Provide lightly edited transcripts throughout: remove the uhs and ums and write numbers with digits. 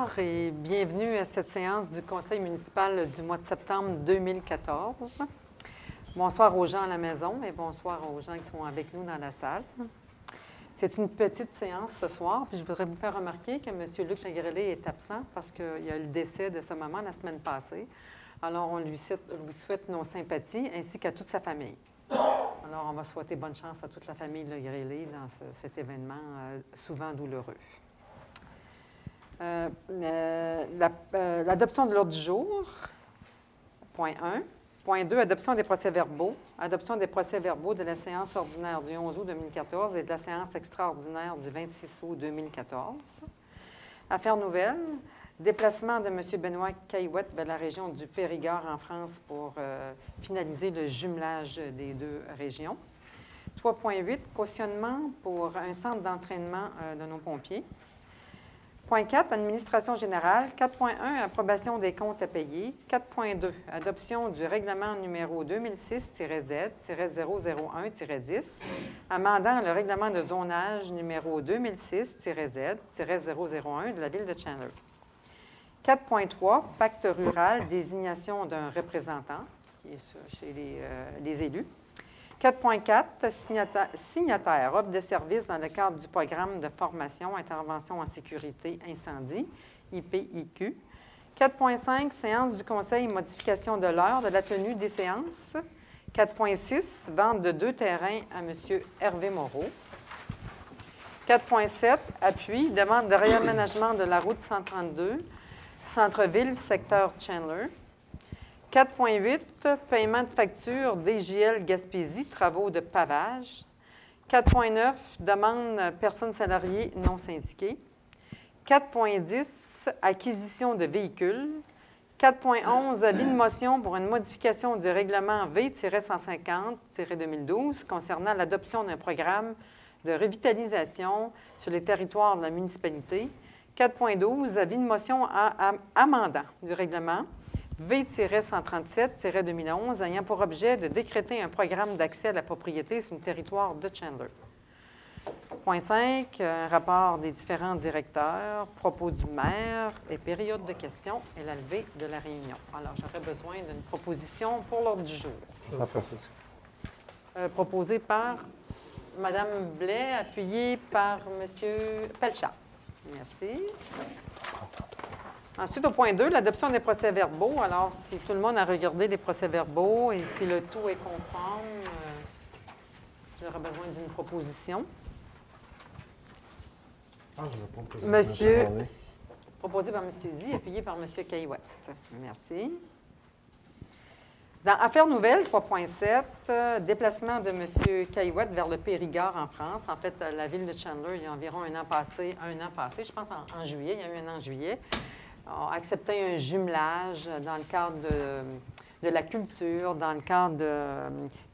Bonsoir et bienvenue à cette séance du Conseil municipal du mois de septembre 2014. Bonsoir aux gens à la maison et bonsoir aux gens qui sont avec nous dans la salle. C'est une petite séance ce soir, puis je voudrais vous faire remarquer que M. Luc Lagrellet est absent parce qu'il y a eu le décès de sa maman la semaine passée. Alors, on lui souhaite nos sympathies ainsi qu'à toute sa famille. Alors, on va souhaiter bonne chance à toute la famille Lagrellet dans cet événement souvent douloureux. L'adoption de l'ordre du jour, point 1. Point 2, adoption des procès-verbaux. Adoption des procès-verbaux de la séance ordinaire du 11 août 2014 et de la séance extraordinaire du 26 août 2014. Affaires nouvelles. Déplacement de M. Benoît Caillouette vers la région du Périgord en France pour finaliser le jumelage des deux régions. 3.8, cautionnement pour un centre d'entraînement de nos pompiers. Point 4, administration générale. 4.1, approbation des comptes à payer. 4.2, adoption du règlement numéro 2006-Z-001-10, amendant le règlement de zonage numéro 2006-Z-001 de la Ville de Chandler. 4.3, pacte rural, désignation d'un représentant, qui est chez les élus. 4.4, signataire, offre de services dans le cadre du programme de formation, intervention en sécurité, incendie, IPIQ. 4.5, séance du Conseil, modification de l'heure de la tenue des séances. 4.6, vente de 2 terrains à M. Hervé Moreau. 4.7, appui, demande de réaménagement de la route 132, centre-ville, secteur Chandler. 4.8, paiement de facture DGL Gaspésie, travaux de pavage. 4.9, demande personnes salariées non syndiquées. 4.10, acquisition de véhicules. 4.11, avis de motion pour une modification du règlement V-150-2012 concernant l'adoption d'un programme de revitalisation sur les territoires de la municipalité. 4.12, avis de motion amendant du règlement V-137-2011 ayant pour objet de décréter un programme d'accès à la propriété sur le territoire de Chandler. Point 5, un rapport des différents directeurs, propos du maire et période de questions et la levée de la réunion. Alors, j'aurais besoin d'une proposition pour l'ordre du jour. Proposée par Mme Blais, appuyée par M. Pelchat. Merci. Ensuite, au point 2, l'adoption des procès-verbaux. Alors, si tout le monde a regardé les procès-verbaux et si le tout est conforme, j'aurais besoin d'une proposition. Monsieur, proposé par M. Zi, appuyé par M. Caillouette. Merci. Dans Affaires nouvelles, 3.7, déplacement de M. Caillouette vers le Périgord en France. En fait, la ville de Chandler, il y a environ un an passé, je pense en juillet, il y a eu un an en juillet, a accepté un jumelage dans le cadre de la culture, dans le cadre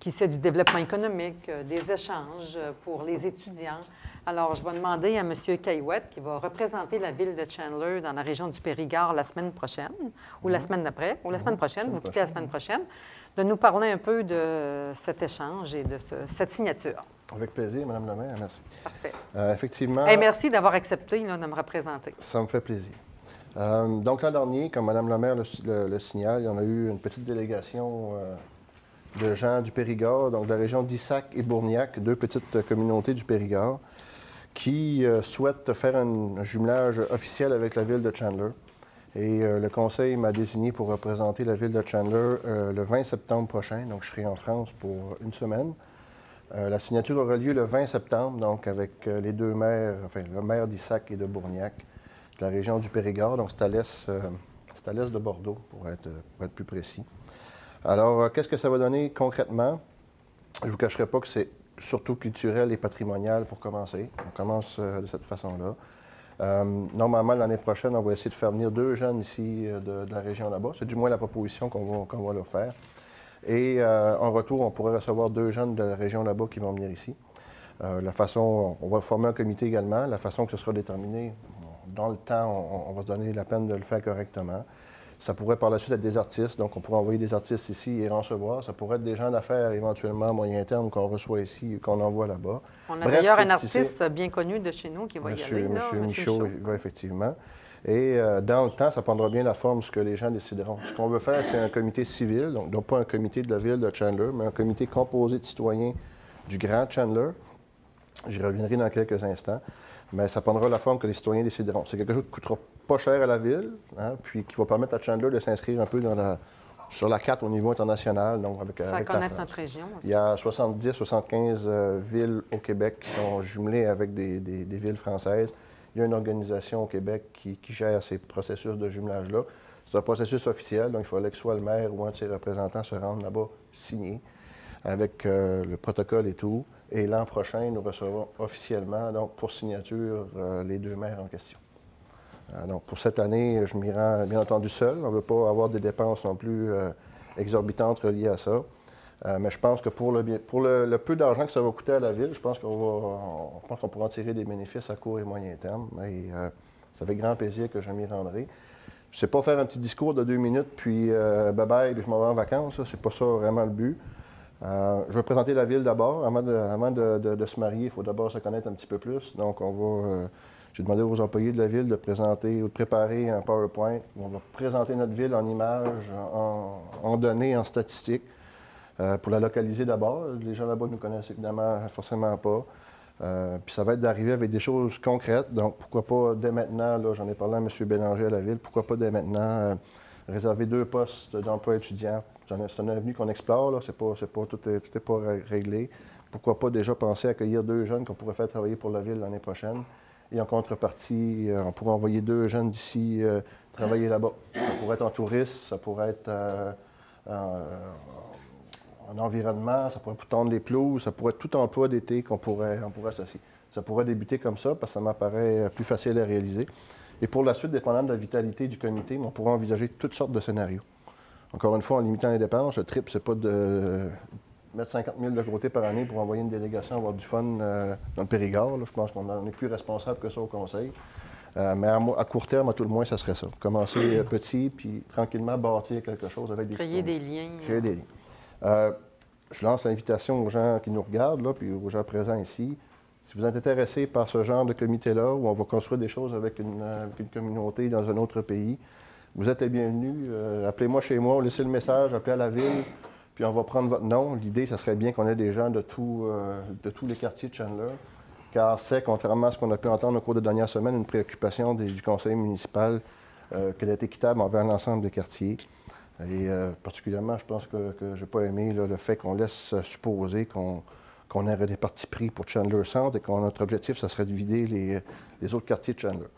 du développement économique, des échanges pour les étudiants. Alors, je vais demander à M. Caillouette, qui va représenter la ville de Chandler dans la région du Périgord la semaine prochaine, ou la semaine d'après, ou la semaine prochaine, vous quittez la semaine prochaine, de nous parler un peu de cet échange et de cette signature. Avec plaisir, Mme la maire, merci. Parfait. Effectivement... Et merci d'avoir accepté là, de me représenter. Ça me fait plaisir. Donc, l'an dernier, comme Mme la maire le signale, on a eu une petite délégation de gens du Périgord, donc de la région d'Issac et Bourgnac, 2 petites communautés du Périgord, qui souhaitent faire un jumelage officiel avec la ville de Chandler. Et le conseil m'a désigné pour représenter la ville de Chandler le 20 septembre prochain, donc je serai en France pour une semaine. La signature aura lieu le 20 septembre, donc avec les 2 maires, enfin le maire d'Issac et de Bourgnac, de la région du Périgord, donc c'est à l'est de Bordeaux, pour être plus précis. Alors, qu'est-ce que ça va donner concrètement? Je ne vous cacherai pas que c'est surtout culturel et patrimonial pour commencer. On commence de cette façon-là. Normalement, l'année prochaine, on va essayer de faire venir 2 jeunes ici de la région là-bas. C'est du moins la proposition qu'on va leur faire. Et en retour, on pourrait recevoir 2 jeunes de la région là-bas qui vont venir ici. La façon, on va former un comité également. La façon que ce sera déterminé, dans le temps, on va se donner la peine de le faire correctement. Ça pourrait par la suite être des artistes, donc on pourrait envoyer des artistes ici et recevoir. Ça pourrait être des gens d'affaires éventuellement à moyen terme qu'on reçoit ici et qu'on envoie là-bas. On a d'ailleurs un artiste bien connu de chez nous qui va y aller. Monsieur Michaud, il va effectivement. Et dans le temps, ça prendra bien la forme, ce que les gens décideront. Ce qu'on veut faire, c'est un comité civil, donc non pas un comité de la ville de Chandler, mais un comité composé de citoyens du Grand Chandler. J'y reviendrai dans quelques instants. Mais ça prendra la forme que les citoyens décideront. C'est quelque chose qui ne coûtera pas cher à la ville, hein, puis qui va permettre à Chandler de s'inscrire un peu sur la carte au niveau international. Donc avec connaître notre région. Il y a 70-75 villes au Québec qui sont jumelées avec des villes françaises. Il y a une organisation au Québec qui gère ces processus de jumelage-là. C'est un processus officiel, donc il fallait que soit le maire ou un de ses représentants se rende là-bas signer avec le protocole et tout. Et l'an prochain, nous recevrons officiellement, donc pour signature, les 2 maires en question. Donc pour cette année, je m'y rends bien entendu seul. On ne veut pas avoir des dépenses non plus exorbitantes reliées à ça. Mais je pense que pour le peu d'argent que ça va coûter à la ville, je pense qu'on pourra en tirer des bénéfices à court et moyen terme. Et ça fait grand plaisir que je m'y rendrai. Je ne sais pas faire un petit discours de 2 minutes, puis bye-bye, puis je m'en vais en vacances. C'est pas ça vraiment le but. Je vais présenter la ville d'abord. Avant de se marier, il faut d'abord se connaître un petit peu plus. Donc, j'ai demandé aux employés de la ville de présenter ou de préparer un PowerPoint où on va présenter notre ville en images, en données, en statistiques, pour la localiser d'abord. Les gens là-bas ne nous connaissent évidemment forcément pas. Puis ça va être d'arriver avec des choses concrètes. Donc, pourquoi pas dès maintenant, là, j'en ai parlé à M. Bélanger à la ville, pourquoi pas dès maintenant réserver 2 postes d'emploi étudiants. C'est une avenue qu'on explore, là. Tout n'est pas réglé. Pourquoi pas déjà penser à accueillir 2 jeunes qu'on pourrait faire travailler pour la ville l'année prochaine. Et en contrepartie, on pourrait envoyer 2 jeunes d'ici travailler là-bas. Ça pourrait être en tourisme, ça pourrait être en environnement, ça pourrait tondre les pelouses, ça pourrait être tout emploi d'été qu'on pourrait associer. Ça pourrait débuter comme ça parce que ça m'apparaît plus facile à réaliser. Et pour la suite, dépendant de la vitalité du comité, on pourra envisager toutes sortes de scénarios. Encore une fois, en limitant les dépenses, le trip, c'est pas de mettre 50 000 de côté par année pour envoyer une délégation avoir du fun dans le Périgord. Là. Je pense qu'on n'en est plus responsable que ça au conseil. Mais à court terme, à tout le moins, ça serait ça. Commencer petit, puis tranquillement bâtir quelque chose avec des Créer des liens. Créer des liens. Je lance l'invitation aux gens qui nous regardent, là, puis aux gens présents ici. Si vous êtes intéressés par ce genre de comité-là, où on va construire des choses avec une communauté dans un autre pays, vous êtes les bienvenus. Appelez-moi chez moi, laissez le message, appelez à la ville, puis on va prendre votre nom. L'idée, ça serait bien qu'on ait des gens de tous les quartiers de Chandler, car c'est, contrairement à ce qu'on a pu entendre au cours des dernières semaines, une préoccupation du conseil municipal qu'elle est équitable envers l'ensemble des quartiers. Et particulièrement, je pense que je n'ai pas aimé là, le fait qu'on laisse supposer qu'on aurait des partis pris pour Chandler Centre et que notre objectif, ça serait de vider les autres quartiers de Chandler.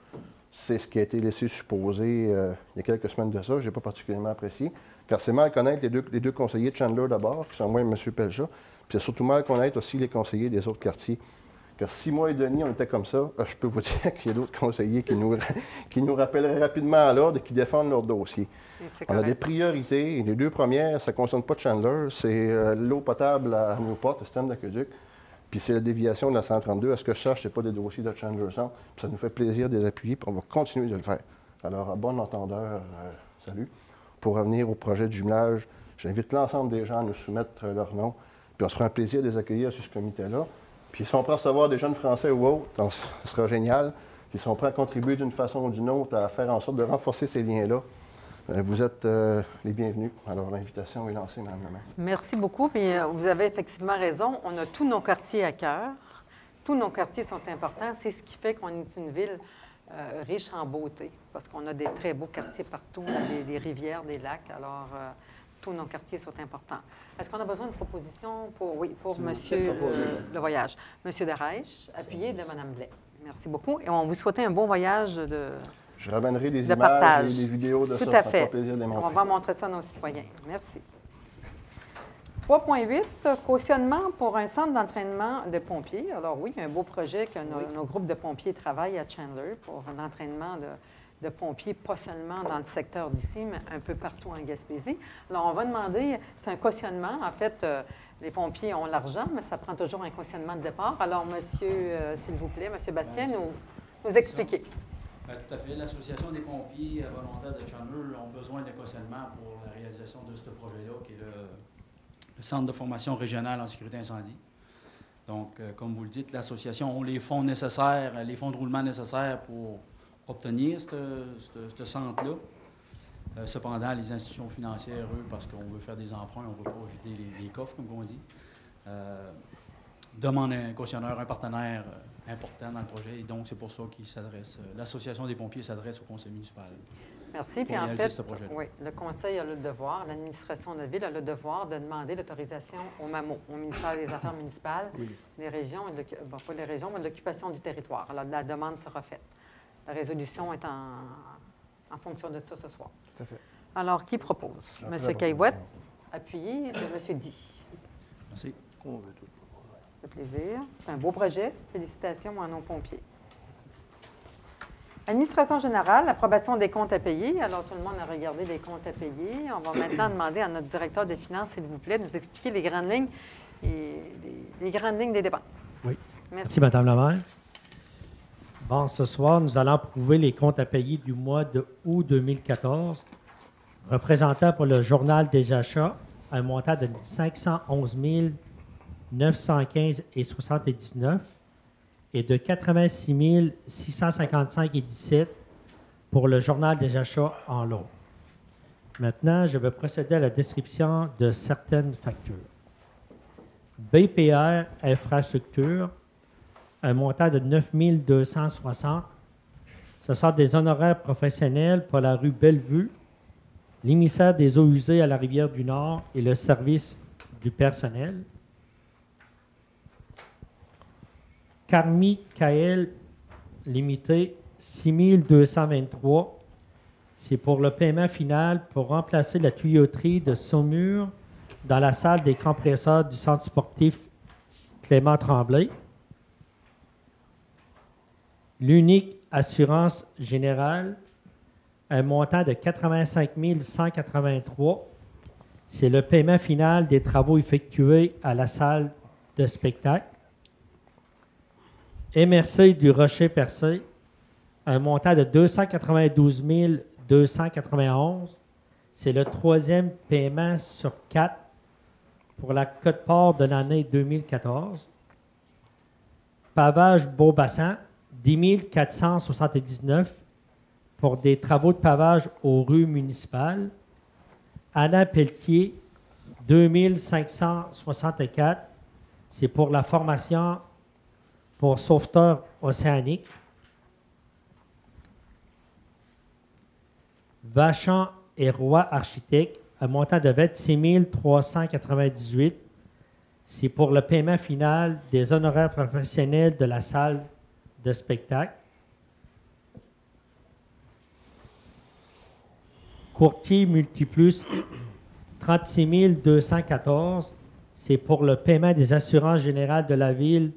C'est ce qui a été laissé supposer il y a quelques semaines de ça. Je n'ai pas particulièrement apprécié. Car c'est mal connaître les deux conseillers de Chandler d'abord, qui sont moi et M. Pelcha. Puis c'est surtout mal connaître aussi les conseillers des autres quartiers. Car si moi et Denis, on était comme ça, je peux vous dire qu'il y a d'autres conseillers qui nous rappelleraient rapidement à l'ordre et qui défendent leur dossier. On a des priorités. Et les 2 premières, ça ne concerne pas Chandler. C'est l'eau potable à Newport, le système d'aqueduc. Puis c'est la déviation de la 132. À ce que je cherche, ce n'est pas des dossiers de Chandler Centre. Puis ça nous fait plaisir de les appuyer, puis on va continuer de le faire. Alors, à bon entendeur, salut. Pour revenir au projet du jumelage, j'invite l'ensemble des gens à nous soumettre leur nom. Puis on se fera un plaisir de les accueillir sur ce comité-là. Puis si on peut recevoir des jeunes Français ou autres, ce sera génial. Puis si on peut contribuer d'une façon ou d'une autre à faire en sorte de renforcer ces liens-là, vous êtes les bienvenus. Alors, l'invitation est lancée, Mme la maire. Merci beaucoup. Puis, vous avez effectivement raison. On a tous nos quartiers à cœur. Tous nos quartiers sont importants. C'est ce qui fait qu'on est une ville riche en beauté, parce qu'on a des très beaux quartiers partout, des rivières, des lacs. Alors, tous nos quartiers sont importants. Est-ce qu'on a besoin de propositions pour Monsieur le voyage? Monsieur Desraiges, appuyé de Mme Blais. Merci beaucoup. Et on vous souhaite un bon voyage de Je ramènerai des images partage. Et des vidéos de Tout ça. à fait. Ça fera plaisir de les montrer. On va montrer ça à nos citoyens. Merci. 3.8, cautionnement pour un centre d'entraînement de pompiers. Alors oui, un beau projet que nos groupes de pompiers travaillent à Chandler pour un entraînement de pompiers, pas seulement dans le secteur d'ici, mais un peu partout en Gaspésie. Alors, on va demander, c'est un cautionnement. En fait, les pompiers ont l'argent, mais ça prend toujours un cautionnement de départ. Alors, monsieur, s'il vous plaît, monsieur Bastien, nous expliquer. Tout à fait. L'Association des pompiers volontaires de Chandler ont besoin de cautionnement pour la réalisation de ce projet-là, qui est le Centre de formation régionale en sécurité incendie. Donc, comme vous le dites, l'association a les fonds nécessaires, les fonds de roulement nécessaires pour obtenir ce centre-là. Cependant, les institutions financières, eux, parce qu'on veut faire des emprunts, on ne veut pas vider les coffres, comme on dit, demandent un cautionnaire, un partenaire important dans le projet. Et donc, c'est pour ça qu'ils s'adressent. L'Association des pompiers s'adresse au conseil municipal. Merci. Puis en fait, oui, le conseil a le devoir, l'administration de la ville a le devoir de demander l'autorisation au MAMO, au ministère des Affaires municipales, des régions, pas les régions, mais l'occupation du territoire. Alors, la demande sera faite. La résolution est en fonction de ça ce soir. Tout à fait. Alors, qui propose? M. Caillouette, appuyé de M. Di. Merci. On veut tout. Ça fait plaisir. C'est un beau projet. Félicitations à nos pompiers. Administration générale, approbation des comptes à payer. Alors, tout le monde a regardé les comptes à payer. On va maintenant demander à notre directeur des finances, s'il vous plaît, de nous expliquer les grandes lignes et les grandes lignes des dépenses. Oui. Merci, Mme la maire. Bon, ce soir, nous allons approuver les comptes à payer du mois de août 2014, représentant pour le journal des achats un montant de 511 915,79 et de 86 655,17 pour le journal des achats en lot. Maintenant, je vais procéder à la description de certaines factures. BPR Infrastructure, un montant de 9 260. Ce sont des honoraires professionnels pour la rue Bellevue, l'émissaire des eaux usées à la rivière du Nord et le service du personnel. Carmi Kael Limité, 6 223. C'est pour le paiement final pour remplacer la tuyauterie de Saumur dans la salle des compresseurs du centre sportif Clément Tremblay. L'unique assurance générale, un montant de 85 183. C'est le paiement final des travaux effectués à la salle de spectacle. MRC du Rocher-Percé, un montant de 292 291. C'est le troisième paiement sur 4 pour la quote-part de l'année 2014. Pavage Beaubassin, 10 479 pour des travaux de pavage aux rues municipales. Anna Pelletier, 2 564. C'est pour la formation pour sauveteurs océaniques. Vachon et Roy Architectes, un montant de 26 398. C'est pour le paiement final des honoraires professionnels de la salle de spectacle. Courtier Multiplus, 36 214. C'est pour le paiement des assurances générales de la ville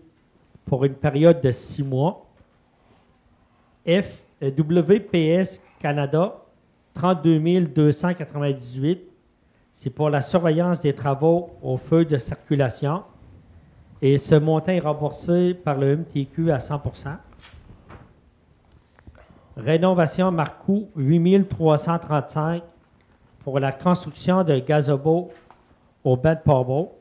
pour une période de 6 mois. WPS Canada, 32 298. C'est pour la surveillance des travaux aux feux de circulation. Et ce montant est remboursé par le MTQ à 100 %. Rénovation Marcoux, 8 335 pour la construction de gazebo au bain de Port-Beau.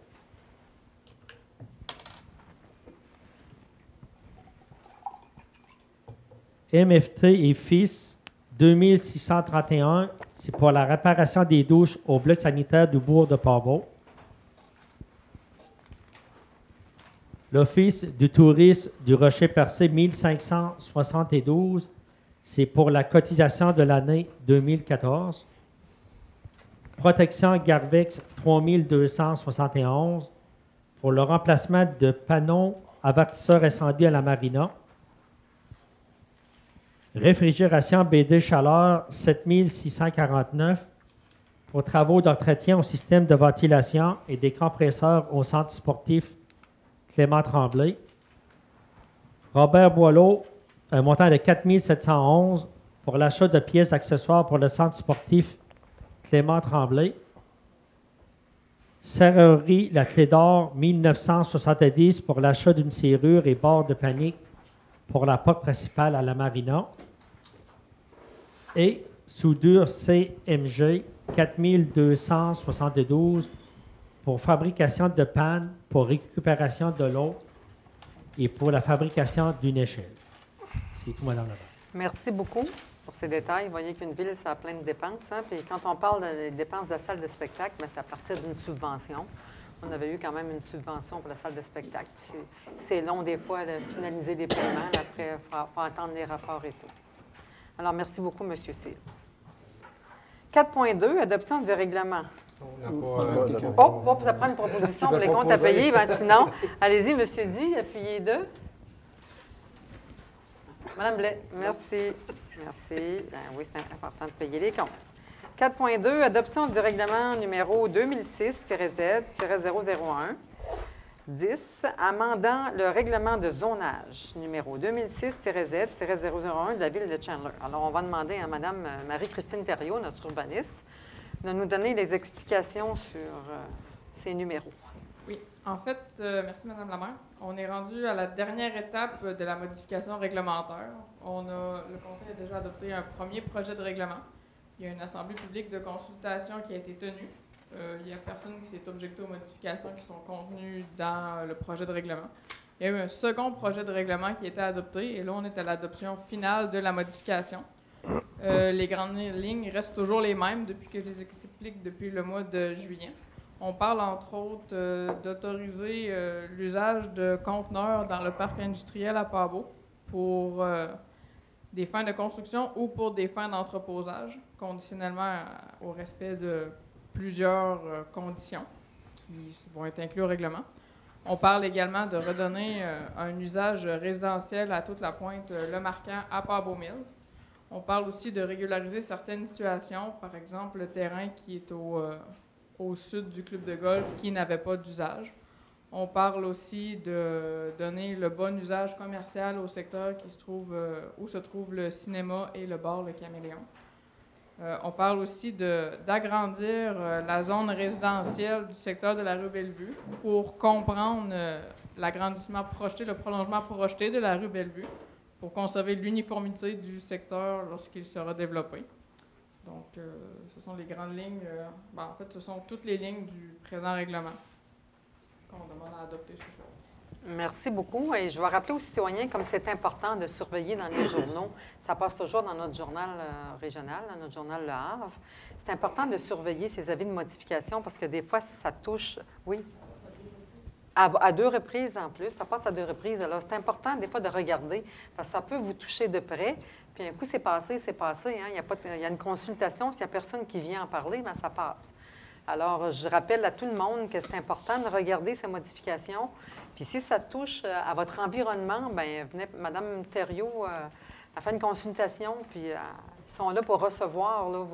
MFT et Fils, 2631, c'est pour la réparation des douches au bloc sanitaire du bourg de Port-Beau. L'Office du tourisme du Rocher-Percé, 1572, c'est pour la cotisation de l'année 2014. Protection Garvex, 3271, pour le remplacement de panneaux avertisseurs incendie à la marina. Réfrigération BD Chaleur, 7649, pour travaux d'entretien au système de ventilation et des compresseurs au centre sportif Clément Tremblay. Robert Boileau, un montant de 4 711 pour l'achat de pièces accessoires pour le centre sportif Clément Tremblay. Serrerie La Clé d'Or, 1970 pour l'achat d'une serrure et barre de panique pour la porte principale à la marina. Et soudure CMG, 4272 pour fabrication de pannes, pour récupération de l'eau et pour la fabrication d'une échelle. C'est tout, Mme la maire. Merci beaucoup pour ces détails. Vous voyez qu'une ville, ça a plein de dépenses. Hein? Puis quand on parle des dépenses de la salle de spectacle, bien, c'est à partir d'une subvention. On avait eu quand même une subvention pour la salle de spectacle. C'est long des fois de finaliser des paiements. Après, il faut attendre les rapports et tout. Alors, merci beaucoup, M. Cyr. 4.2, adoption du règlement. Ça prend une proposition pour les comptes à payer. Ben, sinon, allez-y, M. Di, appuyez 2. Madame Blais, merci. Merci. Ben, oui, c'est important de payer les comptes. 4.2, adoption du règlement numéro 2006-Z-001. 10, amendant le règlement de zonage numéro 2006-Z-001 de la ville de Chandler. Alors, on va demander à Mme Marie-Christine Thériault, notre urbaniste, de nous donner les explications sur ces numéros. Oui, en fait, merci Mme la maire. On est rendu à la dernière étape de la modification réglementaire. Le Conseil a déjà adopté un premier projet de règlement. Il y a une assemblée publique de consultation qui a été tenue. Il n'y a personne qui s'est objecté aux modifications qui sont contenues dans le projet de règlement. Il y a eu un second projet de règlement qui a été adopté et là, on est à l'adoption finale de la modification. Les grandes lignes restent toujours les mêmes depuis que je les explique depuis le mois de juillet. On parle entre autres d'autoriser l'usage de conteneurs dans le parc industriel à Pabot pour des fins de construction ou pour des fins d'entreposage, conditionnellement au respect de plusieurs conditions qui vont être incluses au règlement. On parle également de redonner un usage résidentiel à toute la pointe Le Marquant à Pabot-Mill. On parle aussi de régulariser certaines situations, par exemple le terrain qui est au sud du club de golf qui n'avait pas d'usage. On parle aussi de donner le bon usage commercial au secteur où se trouve le cinéma et le bar Le Caméléon. On parle aussi d'agrandir la zone résidentielle du secteur de la rue Bellevue pour comprendre l'agrandissement projeté, le prolongement projeté de la rue Bellevue pour conserver l'uniformité du secteur lorsqu'il sera développé. Donc, ce sont les grandes lignes. En fait, ce sont toutes les lignes du présent règlement qu'on demande à adopter ce soir. Merci beaucoup. Et je vais rappeler aux citoyens, comme c'est important de surveiller dans les journaux, ça passe toujours dans notre journal régional, dans notre journal Le Havre. C'est important de surveiller ces avis de modification parce que des fois, ça touche, oui, à 2 reprises en plus. Ça passe à 2 reprises. Alors, c'est important des fois de regarder parce que ça peut vous toucher de près. Puis un coup, c'est passé, c'est passé. Hein? Il y a une consultation. S'il n'y a personne qui vient en parler, bien, ça passe. Alors, je rappelle à tout le monde que c'est important de regarder ces modifications. Puis si ça touche à votre environnement, bien, venez, Mme Thériault a fait une consultation, puis ils sont là pour recevoir là,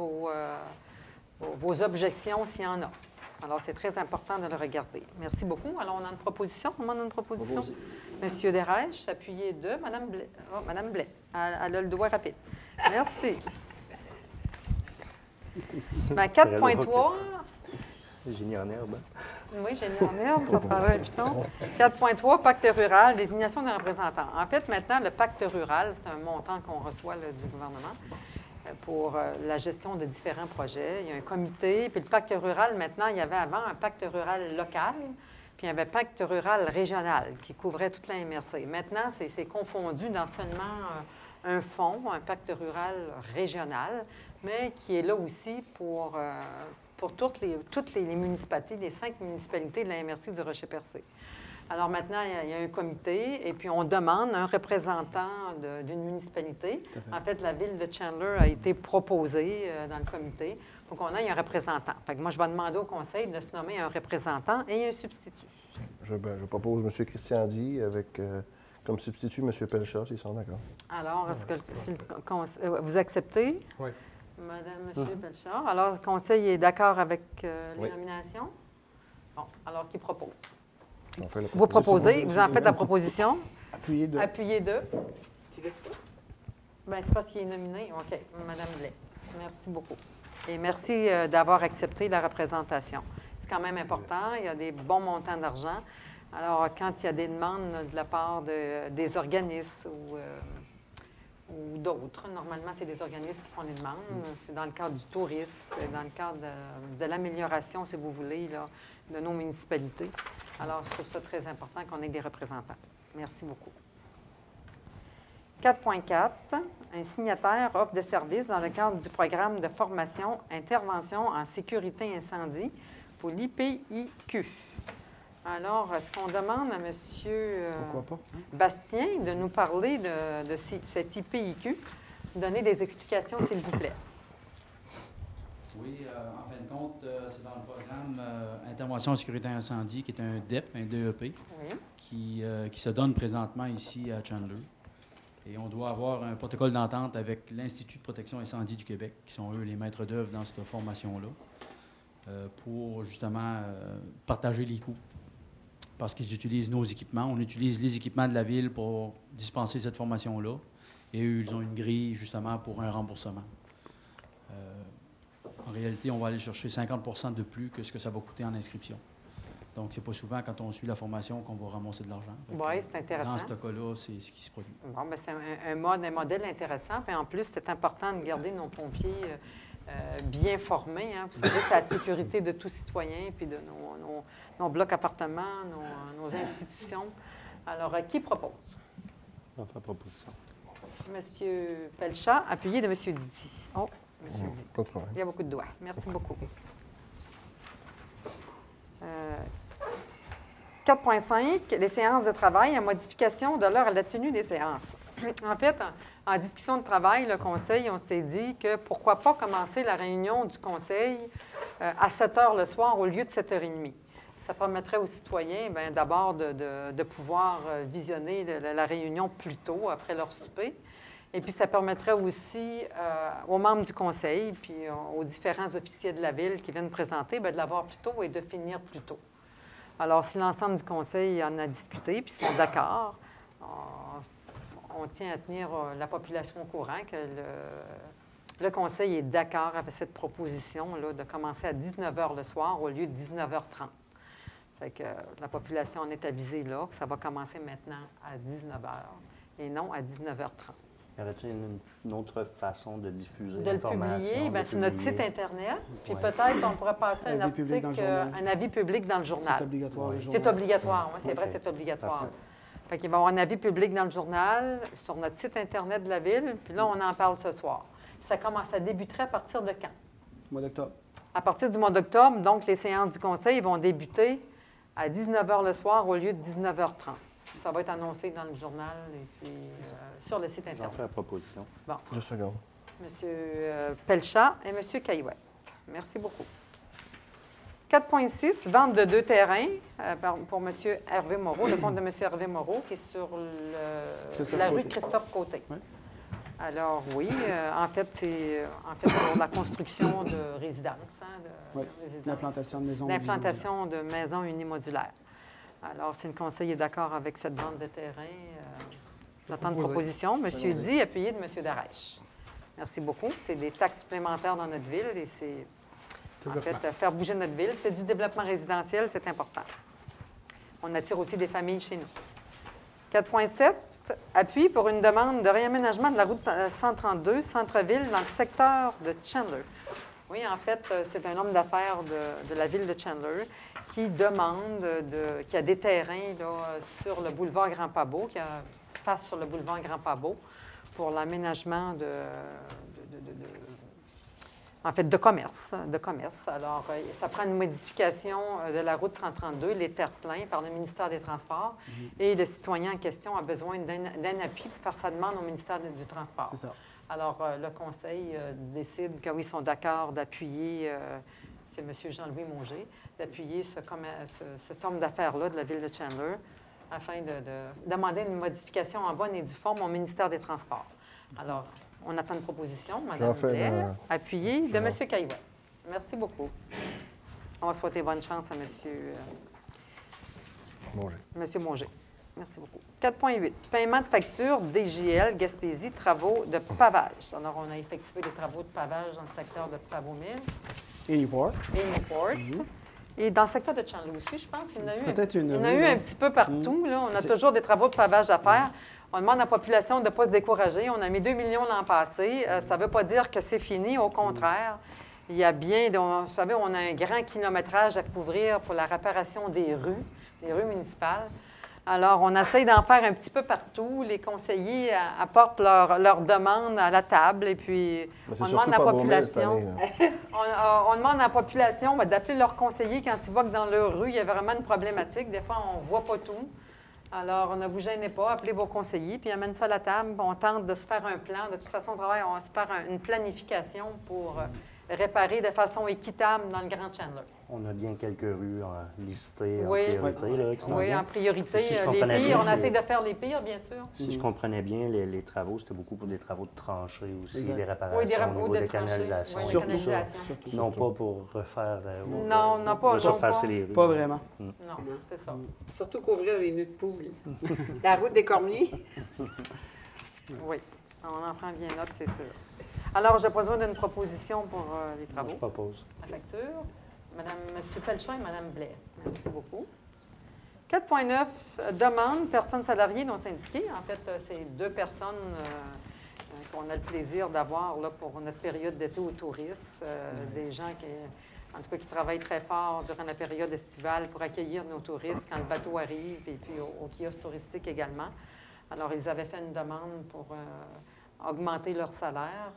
vos objections s'il y en a. Alors, c'est très important de le regarder. Merci beaucoup. Alors, on a une proposition. On a une proposition. Monsieur Desrèches, appuyez 2. Mme Blais. Oh, Mme Blais. Elle a le doigt rapide. Merci. Bien, 4.3. Génie en herbe. Oui, génie en herbe, ça paraît un piton. 4.3, pacte rural, désignation d'un représentant. En fait, maintenant, le pacte rural, c'est un montant qu'on reçoit là, du gouvernement pour la gestion de différents projets. Il y a un comité, puis le pacte rural, maintenant, il y avait avant un pacte rural local, puis il y avait un pacte rural régional qui couvrait toute la MRC. Maintenant, c'est confondu dans seulement un fonds, un pacte rural régional, mais qui est là aussi pour toutes les municipalités, les 5 municipalités de la MRC du Rocher-Percé. Alors maintenant, il y a un comité et puis on demande un représentant d'une municipalité. En fait, la ville de Chandler a été proposée dans le comité. Il faut qu'on ait un représentant. Fait que moi, je vais demander au conseil de se nommer un représentant et un substitut. Je propose M. Christian Di avec comme substitut M. Pelchat, s'ils sont d'accord. Alors, est-ce que vous acceptez? Oui. Madame, M. Pelchat. Alors, le conseil est d'accord avec les nominations? Bon, alors, qui propose? Vous proposez, vous en faites la proposition. Appuyez 2. Appuyez 2. Bien, c'est parce qu'il est nominé. OK, Madame Blais. Merci beaucoup. Et merci d'avoir accepté la représentation. C'est quand même important. Il y a des bons montants d'argent. Alors, quand il y a des demandes de la part des organismes ou d'autres, normalement, c'est des organismes qui font les demandes. C'est dans le cadre du tourisme, c'est dans le cadre de l'amélioration, si vous voulez, là, de nos municipalités. Alors, je trouve ça très important qu'on ait des représentants. Merci beaucoup. 4.4, un signataire offre des services dans le cadre du programme de formation Intervention en sécurité incendie pour l'IPIQ. Alors, est-ce qu'on demande à M. Bastien de nous parler de cet IPIQ, donner des explications, s'il vous plaît? Oui, en fin de compte, c'est dans le programme Intervention en sécurité incendie, qui est un DEP, un DEP, Oui. qui se donne présentement ici à Chandler. Et on doit avoir un protocole d'entente avec l'Institut de protection incendie du Québec, qui sont eux les maîtres d'œuvre dans cette formation-là, pour justement partager les coûts. Parce qu'ils utilisent nos équipements. On utilise les équipements de la ville pour dispenser cette formation-là. Et eux, ils ont une grille justement pour un remboursement. En réalité, on va aller chercher 50 de plus que ce que ça va coûter en inscription. Donc, c'est pas souvent quand on suit la formation qu'on va ramasser de l'argent. Oui, c'est intéressant. Dans ce cas-là, c'est ce qui se produit. Bon, bien, c'est un modèle intéressant. Puis en plus, c'est important de garder nos pompiers bien formés. Hein. Vous savez, c'est la sécurité de tous citoyens, puis de nos blocs appartements, nos institutions. Alors, qui propose? On fait proposition. Monsieur Pelchat, appuyé de Monsieur Didy. Oh, Monsieur Didy. Pas de problème. Il y a beaucoup de doigts. Merci beaucoup. 4.5, les séances de travail en modification de l'heure à la tenue des séances. En fait, en discussion de travail, le Conseil, on s'est dit que pourquoi pas commencer la réunion du Conseil à 7 heures le soir au lieu de 7h30. Ça permettrait aux citoyens, d'abord, de pouvoir visionner la réunion plus tôt, après leur souper. Et puis, ça permettrait aussi aux membres du Conseil, puis aux différents officiers de la Ville qui viennent présenter, de l'avoir plus tôt et de finir plus tôt. Alors, si l'ensemble du Conseil en a discuté, puis sont d'accord, on tient à tenir la population au courant que le Conseil est d'accord avec cette proposition-là de commencer à 19 h le soir au lieu de 19h30. Fait que la population en est avisée là, que ça va commencer maintenant à 19 h et non à 19h30. Y aurait-il une autre façon de diffuser de l'information? Le publier, sur notre site Internet. Puis peut-être on pourrait passer un avis public dans le journal. C'est obligatoire, le journal. C'est obligatoire, oui, c'est vrai que c'est obligatoire. Parfait. Fait qu'il va y avoir un avis public dans le journal, sur notre site Internet de la Ville, puis là, on en parle ce soir. Puis ça débuterait à partir de quand? Mois d'octobre. À partir du mois d'octobre, donc les séances du Conseil vont débuter à 19 h le soir au lieu de 19h30. Ça va être annoncé dans le journal et puis sur le site Internet. J'en fais la proposition. Bon. 2 secondes. M. Pelchat et M. Caillouette. Merci beaucoup. 4.6, vente de 2 terrains pour M. Hervé Moreau, le compte de M. Hervé Moreau, qui est sur la rue Christophe-Côté. Oui. Alors, oui, en fait, c'est pour la construction de résidences. Oui, l'implantation de maisons. L'implantation de maisons unimodulaires. Alors, si le Conseil est d'accord avec cette vente de terrain, j'attends une proposition. M. Di, appuyé de M. Darèche. Merci beaucoup. C'est des taxes supplémentaires dans notre ville et c'est, en fait, faire bouger notre ville. C'est du développement résidentiel, c'est important. On attire aussi des familles chez nous. 4.7, appui pour une demande de réaménagement de la route 132, centre-ville, dans le secteur de Chandler. Oui, en fait, c'est un homme d'affaires de la ville de Chandler qui demande, qui a des terrains là, sur le boulevard Grand-Pabot, qui a face sur le boulevard Grand-Pabot, pour l'aménagement de commerce. Alors, ça prend une modification de la route 132, les terre-pleins, par le ministère des Transports. Et le citoyen en question a besoin d'un appui pour faire sa demande au ministère du Transport. C'est ça. Alors, le Conseil décide que oui, ils sont d'accord d'appuyer, c'est M. Jean-Louis Mongeau, d'appuyer cet homme d'affaires-là de la ville de Chandler afin de demander une modification en bonne et due forme au ministère des Transports. Alors, on attend une proposition, Mme Blais, appuyée de M. Caillouette. Merci beaucoup. On va souhaiter bonne chance à M. Mongeau. Merci beaucoup. 4.8. Paiement de facture DGL Gaspésie, travaux de pavage. Alors, on a effectué des travaux de pavage dans le secteur de Pavot-Mills. Et Newport. Et dans le secteur de Chandler aussi, je pense. Il y en a eu, peut-être un petit peu partout. Là. On a toujours des travaux de pavage à faire. On demande à la population de ne pas se décourager. On a mis 2 millions l'an passé. Ça ne veut pas dire que c'est fini. Au contraire, il y a bien... Vous savez, on a un grand kilométrage à couvrir pour la réparation des rues municipales. Alors, on essaye d'en faire un petit peu partout. Les conseillers apportent leurs demandes à la table et puis on demande à la population. On demande à la population d'appeler leurs conseillers quand ils voient que dans leur rue, il y a vraiment une problématique. Des fois, on ne voit pas tout. Alors, ne vous gênez pas, appelez vos conseillers, puis amène ça à la table. On tente de se faire un plan. De toute façon, on va se faire une planification pour réparer de façon équitable dans le Grand Chandler. On a bien quelques rues listées Oui. en priorité. Là, qui sont Oui, bien. en priorité. Si je Les comprenais pires, bien, on essaie de faire les pires, bien sûr. Si je comprenais bien, les travaux, c'était beaucoup pour des travaux de tranchées aussi, Exact. des réparations Oui, des au niveau de des tranchées. canalisations. Oui, des Surtout. canalisations. Surtout. Non pas pour refaire Non, pas. resurfacer les rues. Pas vraiment. Non, c'est ça. Surtout couvrir les nœuds de poule. La route des Cormiers. Oui, on en prend bien note, c'est sûr. Alors, j'ai besoin d'une proposition pour les Moi, travaux. je propose. La facture. Monsieur Pelchat et Mme Blais. Merci beaucoup. 4.9, demande, personnes salariées non syndiquées. En fait, c'est 2 personnes qu'on a le plaisir d'avoir là, pour notre période d'été aux touristes. Des gens qui, en tout cas, qui travaillent très fort durant la période estivale pour accueillir nos touristes quand le bateau arrive et puis au kiosque touristique également. Alors, ils avaient fait une demande pour augmenter leur salaire.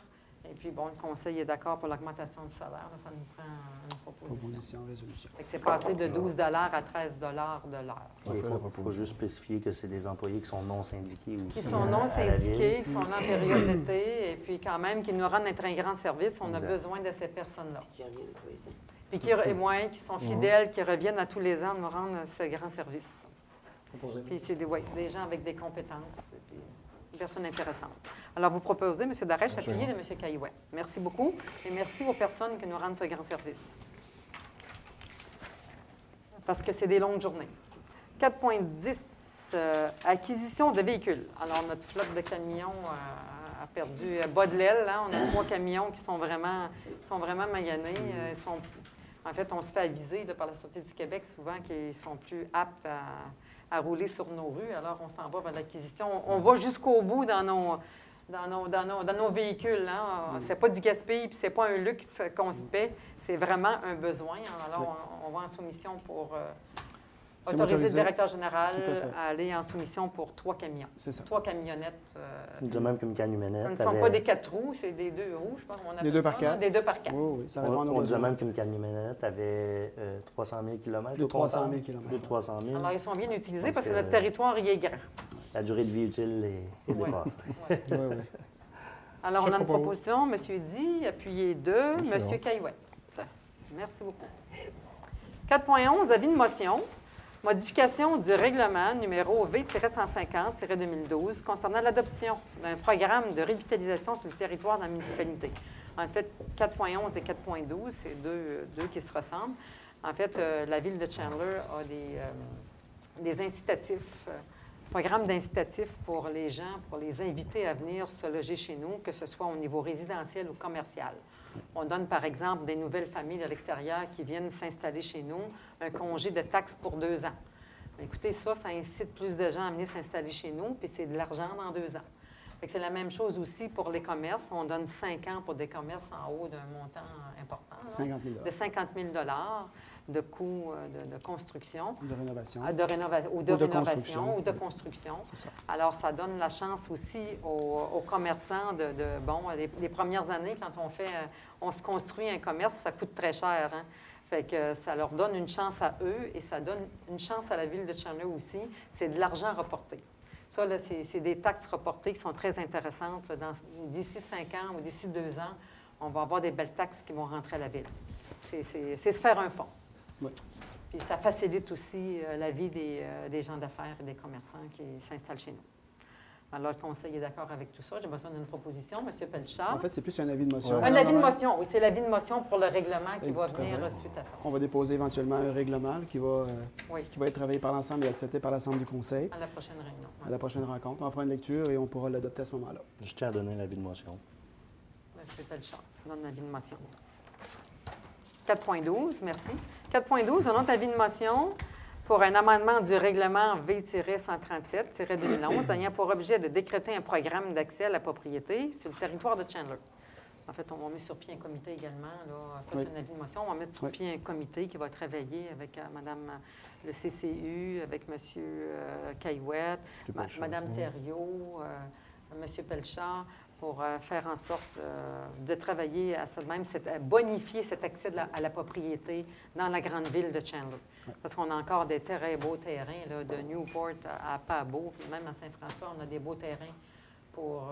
Et puis, bon, le conseil est d'accord pour l'augmentation du salaire. Là, ça nous prend une proposition. Proposition, résolution. Fait que c'est passé de 12 à 13 de l'heure. Il faut juste spécifier que c'est des employés qui sont non syndiqués aussi. Qui sont non à la ville. syndiqués, qui sont là en période d'été, et puis quand même, qui nous rendent un très grand service. On a Exact. besoin de ces personnes-là. Qui reviennent tous les ans. Puis qui sont fidèles, qui reviennent à tous les ans nous rendre ce grand service. Proposé. Puis c'est des gens avec des compétences, et puis des personnes intéressantes. Alors, vous proposez, M. Darèche, appuyé de M. Caillouet. Merci beaucoup, et merci aux personnes qui nous rendent ce grand service. Parce que c'est des longues journées. 4.10, acquisition de véhicules. Alors, notre flotte de camions a perdu bas de l'aile. Hein. On a 3 camions qui sont vraiment maganés. En fait, on se fait aviser là, par la Sûreté du Québec souvent qu'ils sont plus aptes à rouler sur nos rues. Alors, on s'en va vers l'acquisition. On va jusqu'au bout dans nos véhicules. Hein. C'est pas du gaspillage, puis c'est pas un luxe qu'on se paie. C'est vraiment un besoin. Alors, on va en soumission pour autoriser le directeur général à aller en soumission pour 3 camions. C'est ça. 3 camionnettes. De même qu'une Ce camionnette. ne sont pas des 4 roues, c'est des 2 roues, je pense qu'on appelle Des 2 ça, par 4. là. Des 2 par 4. Oui, oui, ça répond à nos On disait besoins. même qu'une camionnette avait 300 000 km. De 300 000 km. De 300 000. Alors, ils sont bien utilisés parce que que notre territoire y est grand. La durée de vie utile est Ouais. dépassée. Ouais. Oui, oui. Alors, on Je a une propose. proposition. M. Di, appuyé 2. C'est M. bon. Caillouet. Merci beaucoup. 4.11, avis de motion. Modification du règlement numéro V-150-2012 concernant l'adoption d'un programme de revitalisation sur le territoire de la municipalité. En fait, 4.11 et 4.12, c'est deux qui se ressemblent. En fait, la ville de Chandler a des incitatifs, programme d'incitatifs pour les gens, pour les inviter à venir se loger chez nous, que ce soit au niveau résidentiel ou commercial. On donne, par exemple, des nouvelles familles de l'extérieur qui viennent s'installer chez nous, un congé de taxes pour 2 ans. Mais écoutez, ça incite plus de gens à venir s'installer chez nous, puis c'est de l'argent dans 2 ans. Fait que c'est la même chose aussi pour les commerces. On donne 5 ans pour des commerces en haut d'un montant important, là, 50 000 de 50 000 de coûts de construction. de rénovation. De rénovation ou de construction. construction. C'est ça. Alors, ça donne la chance aussi aux commerçants les premières années, quand on se construit un commerce, ça coûte très cher. Hein? Fait que ça leur donne une chance à eux et ça donne une chance à la ville de Chandler aussi. C'est de l'argent reporté. Ça, là, c'est des taxes reportées qui sont très intéressantes. D'ici 5 ans ou d'ici 2 ans, on va avoir des belles taxes qui vont rentrer à la ville. C'est se faire un fonds. Oui. Puis ça facilite aussi la vie des gens d'affaires et des commerçants qui s'installent chez nous. Alors, le conseil est d'accord avec tout ça. J'ai besoin d'une proposition. M. Pelchat. En fait, c'est plus un avis de motion. Un avis de motion, oui. C'est l'avis de motion pour le règlement qui va Tout à venir fait. suite à ça. On va déposer éventuellement un règlement qui va être travaillé par l'ensemble et accepté par l'Assemblée du Conseil À la prochaine réunion. à la prochaine rencontre. On fera une lecture et on pourra l'adopter à ce moment-là. Je tiens à donner l'avis de motion. M. Pelchat donne l'avis de motion. 4.12, merci. 4.12, un autre avis de motion pour un amendement du règlement V-137-2011 ayant pour objet de décréter un programme d'accès à la propriété sur le territoire de Chandler. En fait, on va mettre sur pied un comité également. Là. Ça, Oui. c'est un avis de motion. On va mettre sur Oui. pied un comité qui va travailler avec Mme le CCU, avec M. Caillouette, Mme Thériault, M. Pelchard, pour faire en sorte de travailler à ça de même, à bonifier cet accès à la propriété dans la grande ville de Chandler. Oui. Parce qu'on a encore des très beaux terrains, là, de Newport à Pabot, puis même à Saint-François, on a des beaux terrains pour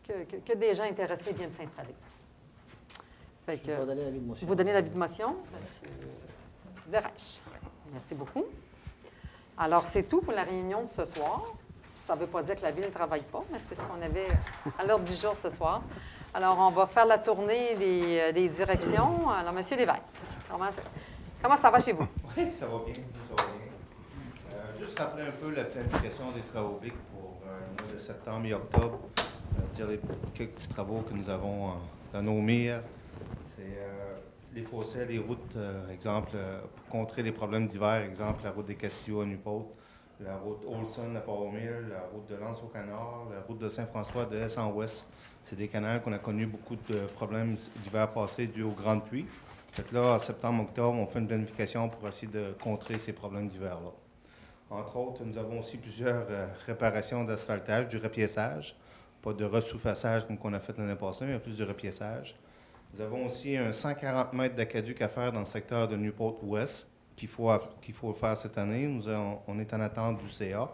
que des gens intéressés viennent s'installer. Fait que, Je vais donner l'avis de motion. vous donnez l'avis de motion, M. Desrèches. Merci beaucoup. Alors, c'est tout pour la réunion de ce soir. Ça ne veut pas dire que la Ville ne travaille pas, mais c'est ce qu'on avait à l'ordre du jour ce soir. Alors, on va faire la tournée des directions. Alors, M. Lévesque, comment ça va chez vous? Oui, ça va bien. Ça va bien. Juste rappeler un peu la planification des travaux publics pour le mois de septembre et octobre. Dire quelques petits travaux que nous avons dans nos mires. C'est les fossés, les routes, exemple, pour contrer les problèmes d'hiver, exemple, la route des Castillots à Newport, la route Olson à Port-au-Mille, la route de Lens au Canard, la route de Saint-François de Est en Ouest. C'est des canals qu'on a connu beaucoup de problèmes d'hiver passé dus aux grandes pluies. Fait que là, en septembre-octobre, on fait une planification pour essayer de contrer ces problèmes d'hiver-là. Entre autres, nous avons aussi plusieurs réparations d'asphaltage, du repiéçage. Pas de ressoufaçage comme qu'on a fait l'année passée, mais plus de repiéçage. Nous avons aussi un 140 mètres d'aqueduc à faire dans le secteur de Newport-Ouest qu'il faut faire cette année. On est en attente du CA.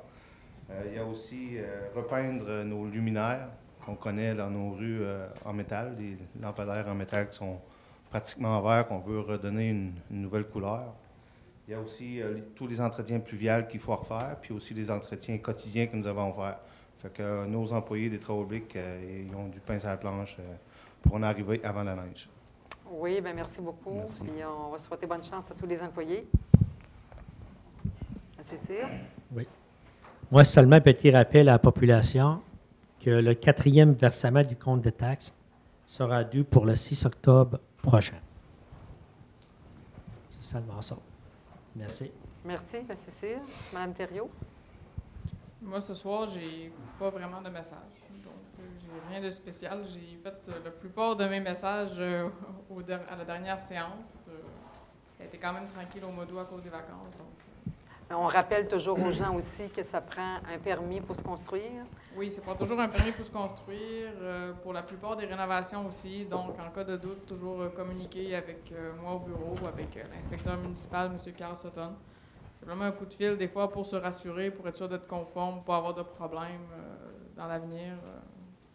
Il y a aussi repeindre nos luminaires qu'on connaît dans nos rues en métal, des lampadaires en métal qui sont pratiquement verts, qu'on veut redonner une nouvelle couleur. Il y a aussi tous les entretiens pluviales qu'il faut refaire, puis aussi les entretiens quotidiens que nous avons à faire. Fait que nos employés des travaux publics, ils ont du pain sur la planche pour en arriver avant la neige. Oui, bien merci beaucoup. Merci. Puis on va souhaiter bonne chance à tous les employés. Cécile? Oui. Moi, seulement un petit rappel à la population que le 4e versement du compte de taxes sera dû pour le 6 octobre prochain. C'est seulement ça. Merci. Merci, Mme Cécile. Mme Thériault? Moi, ce soir, j'ai pas vraiment de message. Donc, j'ai rien de spécial. J'ai fait la plupart de mes messages à la dernière séance. Ça a été quand même tranquille au mois d'août à cause des vacances. Donc, On rappelle toujours aux gens aussi que ça prend un permis pour se construire. oui, c'est pas toujours un permis pour se construire. Pour la plupart des rénovations aussi. Donc, en cas de doute, toujours communiquer avec moi au bureau ou avec l'inspecteur municipal, M. Carl Sutton. C'est vraiment un coup de fil, des fois, pour se rassurer, pour être sûr d'être conforme, pas avoir de problème dans l'avenir.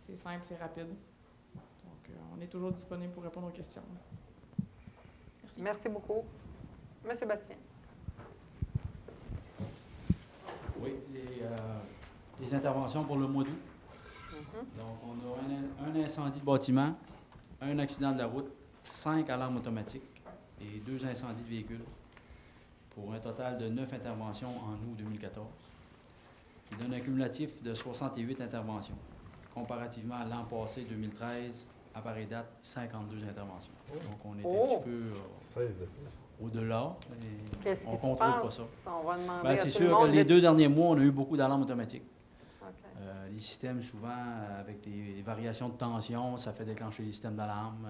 C'est simple, c'est rapide. Donc, on est toujours disponible pour répondre aux questions. Merci. Merci beaucoup. Monsieur Bastien. Oui, les interventions pour le mois d'août. Mhm. Donc, on a un incendie de bâtiment, un accident de la route, 5 alarmes automatiques et 2 incendies de véhicules, pour un total de 9 interventions en août 2014, qui donne un cumulatif de 68 interventions, comparativement à l'an passé, 2013, à pareille date, 52 interventions. Donc, on est un petit peu au-delà, et Qu'est-ce on qui ne se contrôle passe? pas ça. On va demander Ben, à c'est tout le sûr que monde les de- 2 derniers mois, on a eu beaucoup d'alarmes automatiques. OK. Les systèmes, souvent, avec des variations de tension, ça fait déclencher les systèmes d'alarme.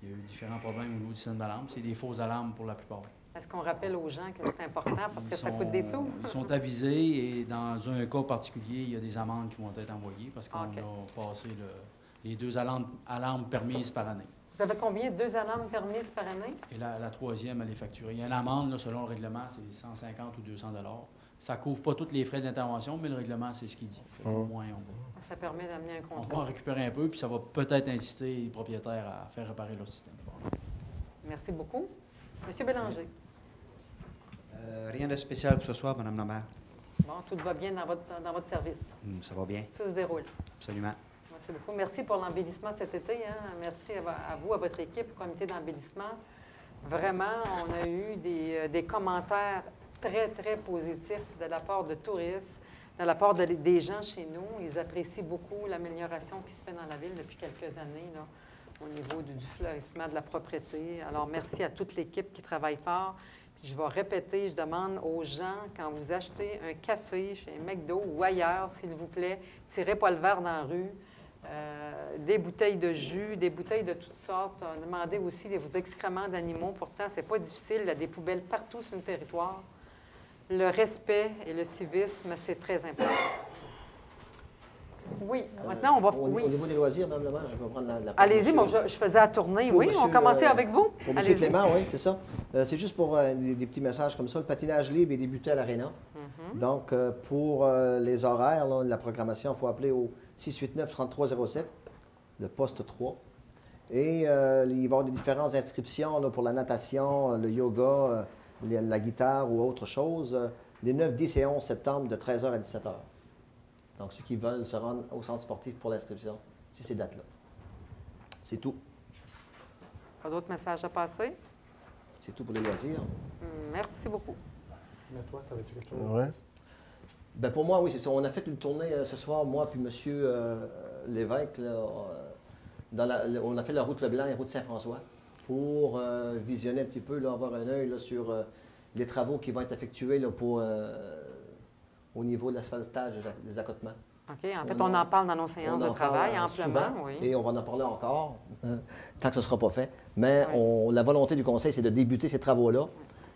Il y a eu différents problèmes au niveau du système d'alarme. C'est des fausses alarmes pour la plupart. Est-ce qu'on rappelle aux gens que c'est important parce que ça coûte des sous? Ils sont avisés et dans un cas particulier, il y a des amendes qui vont être envoyées parce qu'on OK. a passé les 2 alarmes permises par année. Vous avez combien? 2 alarmes permises par année? Et la troisième, elle est facturée. Il y a une amende, là, selon le règlement, c'est 150 ou 200 $. Ça ne couvre pas tous les frais d'intervention, mais le règlement, c'est ce qu'il dit. Fait qu'au moins, Ça permet d'amener un on va en contrôle. récupérer un peu, puis ça va peut-être inciter les propriétaires à faire réparer leur système. Merci beaucoup. Monsieur Bélanger. Rien de spécial pour ce soir, Madame la maire. Bon, tout va bien dans votre service. Ça va bien, Tout se déroule. absolument. Merci beaucoup. Merci pour l'embellissement cet été. Hein. Merci à vous, à votre équipe, au comité d'embellissement. Vraiment, on a eu des commentaires très, très positifs de la part de touristes, de la part des gens chez nous. Ils apprécient beaucoup l'amélioration qui se fait dans la ville depuis quelques années, là, au niveau du fleurissement de la propreté. Alors, merci à toute l'équipe qui travaille fort. Puis je vais répéter, je demande aux gens, quand vous achetez un café chez McDo ou ailleurs, s'il vous plaît, tirez pas le verre dans la rue. des bouteilles de jus, des bouteilles de toutes sortes. On a demandé aussi des excréments d'animaux. Pourtant, ce n'est pas difficile. Il y a des poubelles partout sur le territoire. Le respect et le civisme, c'est très important. Oui, maintenant, on va... Au niveau des loisirs, Mme Lemare, je vais prendre la Allez-y, moi, je faisais la tournée. Oui, on commençait avec vous. Pour M. Clément, oui, c'est ça. C'est juste pour des petits messages comme ça. Le patinage libre est débuté à l'Arena. Donc, pour les horaires, là, la programmation, il faut appeler au 689-3307, le poste 3. Et il va y avoir des différentes inscriptions là, pour la natation, le yoga, la guitare ou autre chose. Les 9, 10 et 11 septembre, de 13h à 17h. Donc, ceux qui veulent se rendre au centre sportif pour l'inscription, c'est ces dates-là. C'est tout. Pas d'autres messages à passer? C'est tout pour les loisirs. Merci beaucoup. Mais toi, t'avais-tu quelque chose? Oui. Bien, pour moi, oui, c'est ça. On a fait une tournée ce soir, moi puis M. Lévesque. Là, on a fait la route Leblanc et la route Saint-François pour visionner un petit peu, là, avoir un œil là, sur les travaux qui vont être effectués là, pour... au niveau de l'asphaltage des accotements. OK. En fait, on en parle dans nos séances de travail amplement, souvent, oui. Et on va en parler encore, tant que ce ne sera pas fait. Mais la volonté du Conseil, c'est de débuter ces travaux-là.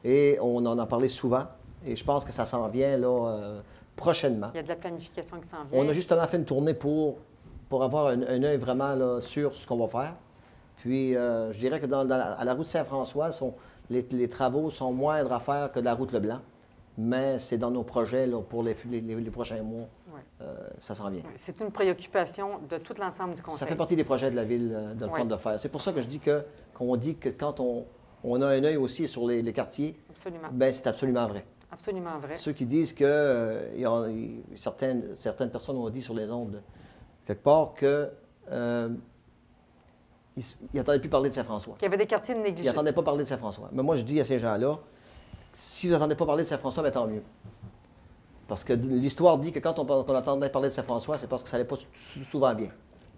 Et on en a parlé souvent. Et je pense que ça s'en vient là, prochainement. Il y a de la planification qui s'en vient. On a justement fait une tournée pour avoir un œil vraiment là, sur ce qu'on va faire. Puis, je dirais que à la route Saint-François, les travaux sont moindres à faire que de la route Leblanc. Mais c'est dans nos projets là, pour les prochains mois. Oui. Ça s'en vient. Oui. C'est une préoccupation de tout l'ensemble du Conseil. Ça fait partie des projets de la Ville de le fond de faire. C'est pour ça que je dis qu'on dit que quand on a un œil aussi sur les quartiers, ben c'est absolument vrai. Absolument vrai. Ceux qui disent que certaines personnes ont dit sur les ondes, quelque part, que ils n'entendaient plus parler de Saint-François. Qu'il y avait des quartiers négligés. Ils n'entendaient pas parler de Saint-François. Mais moi, je dis à ces gens-là, si vous n'entendez pas parler de Saint-François, bien tant mieux. Parce que l'histoire dit que quand on entendait parler de Saint-François, c'est parce que ça n'allait pas souvent bien.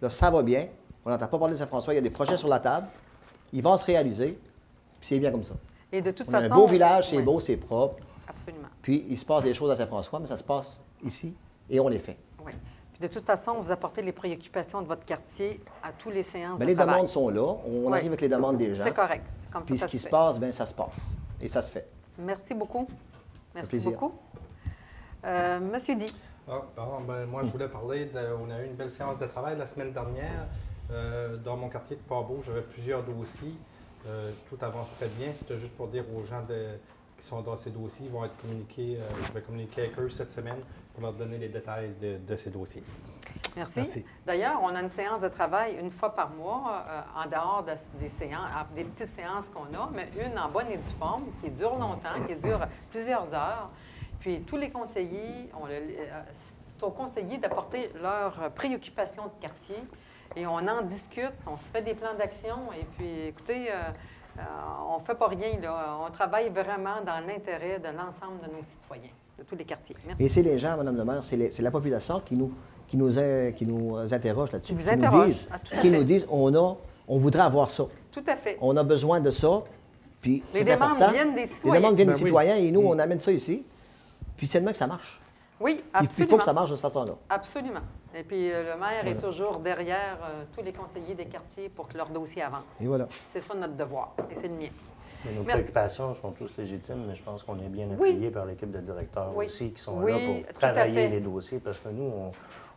Là, ça va bien. On n'entend pas parler de Saint-François. Il y a des projets sur la table. Ils vont se réaliser. Puis c'est bien comme ça. Et de toute on façon... a un beau village, c'est beau, c'est propre. Absolument. Puis il se passe des choses à Saint-François, mais ça se passe ici et on les fait. Oui. Puis de toute façon, vous apportez les préoccupations de votre quartier à tous les séances de les travail. demandes sont là. On arrive avec les demandes des gens. C'est correct. Comme puis ça, ce qui se passe, bien, ça se passe. Et ça se fait. Merci beaucoup. Merci plaisir. beaucoup. Monsieur Di. Moi, je voulais parler on a eu une belle séance de travail la semaine dernière. Dans mon quartier de Port-Beau, j'avais plusieurs dossiers. Tout avance très bien. C'était juste pour dire aux gens qui sont dans ces dossiers, ils vont être communiqués. Je vais communiquer avec eux cette semaine pour leur donner les détails de ces dossiers. Merci. D'ailleurs, on a une séance de travail une fois par mois, en dehors des séances, des petites séances qu'on a, mais une en bonne et due forme, qui dure longtemps, qui dure plusieurs heures. Puis tous les conseillers, c'est aux conseillers d'apporter leurs préoccupations de quartier et on en discute, on se fait des plans d'action et puis, écoutez, on ne fait pas rien, là. On travaille vraiment dans l'intérêt de l'ensemble de nos citoyens, de tous les quartiers. Merci. Et c'est les gens, Mme le maire, c'est la population qui nous interroge là-dessus. Qui nous disent, on voudrait avoir ça. Tout à fait. On a besoin de ça. Puis les demandes viennent des citoyens. Les demandes viennent des citoyens et nous, on amène ça ici. Puis c'est le même que ça marche. Oui, absolument. Il faut que ça marche de cette façon-là. Absolument. Et puis le maire est toujours derrière tous les conseillers des quartiers pour que leur dossier avance. Et voilà. C'est ça notre devoir et c'est le mien. Mais nos préoccupations sont tous légitimes, mais je pense qu'on est bien appuyé par l'équipe de directeurs aussi qui sont là pour travailler les dossiers parce que nous,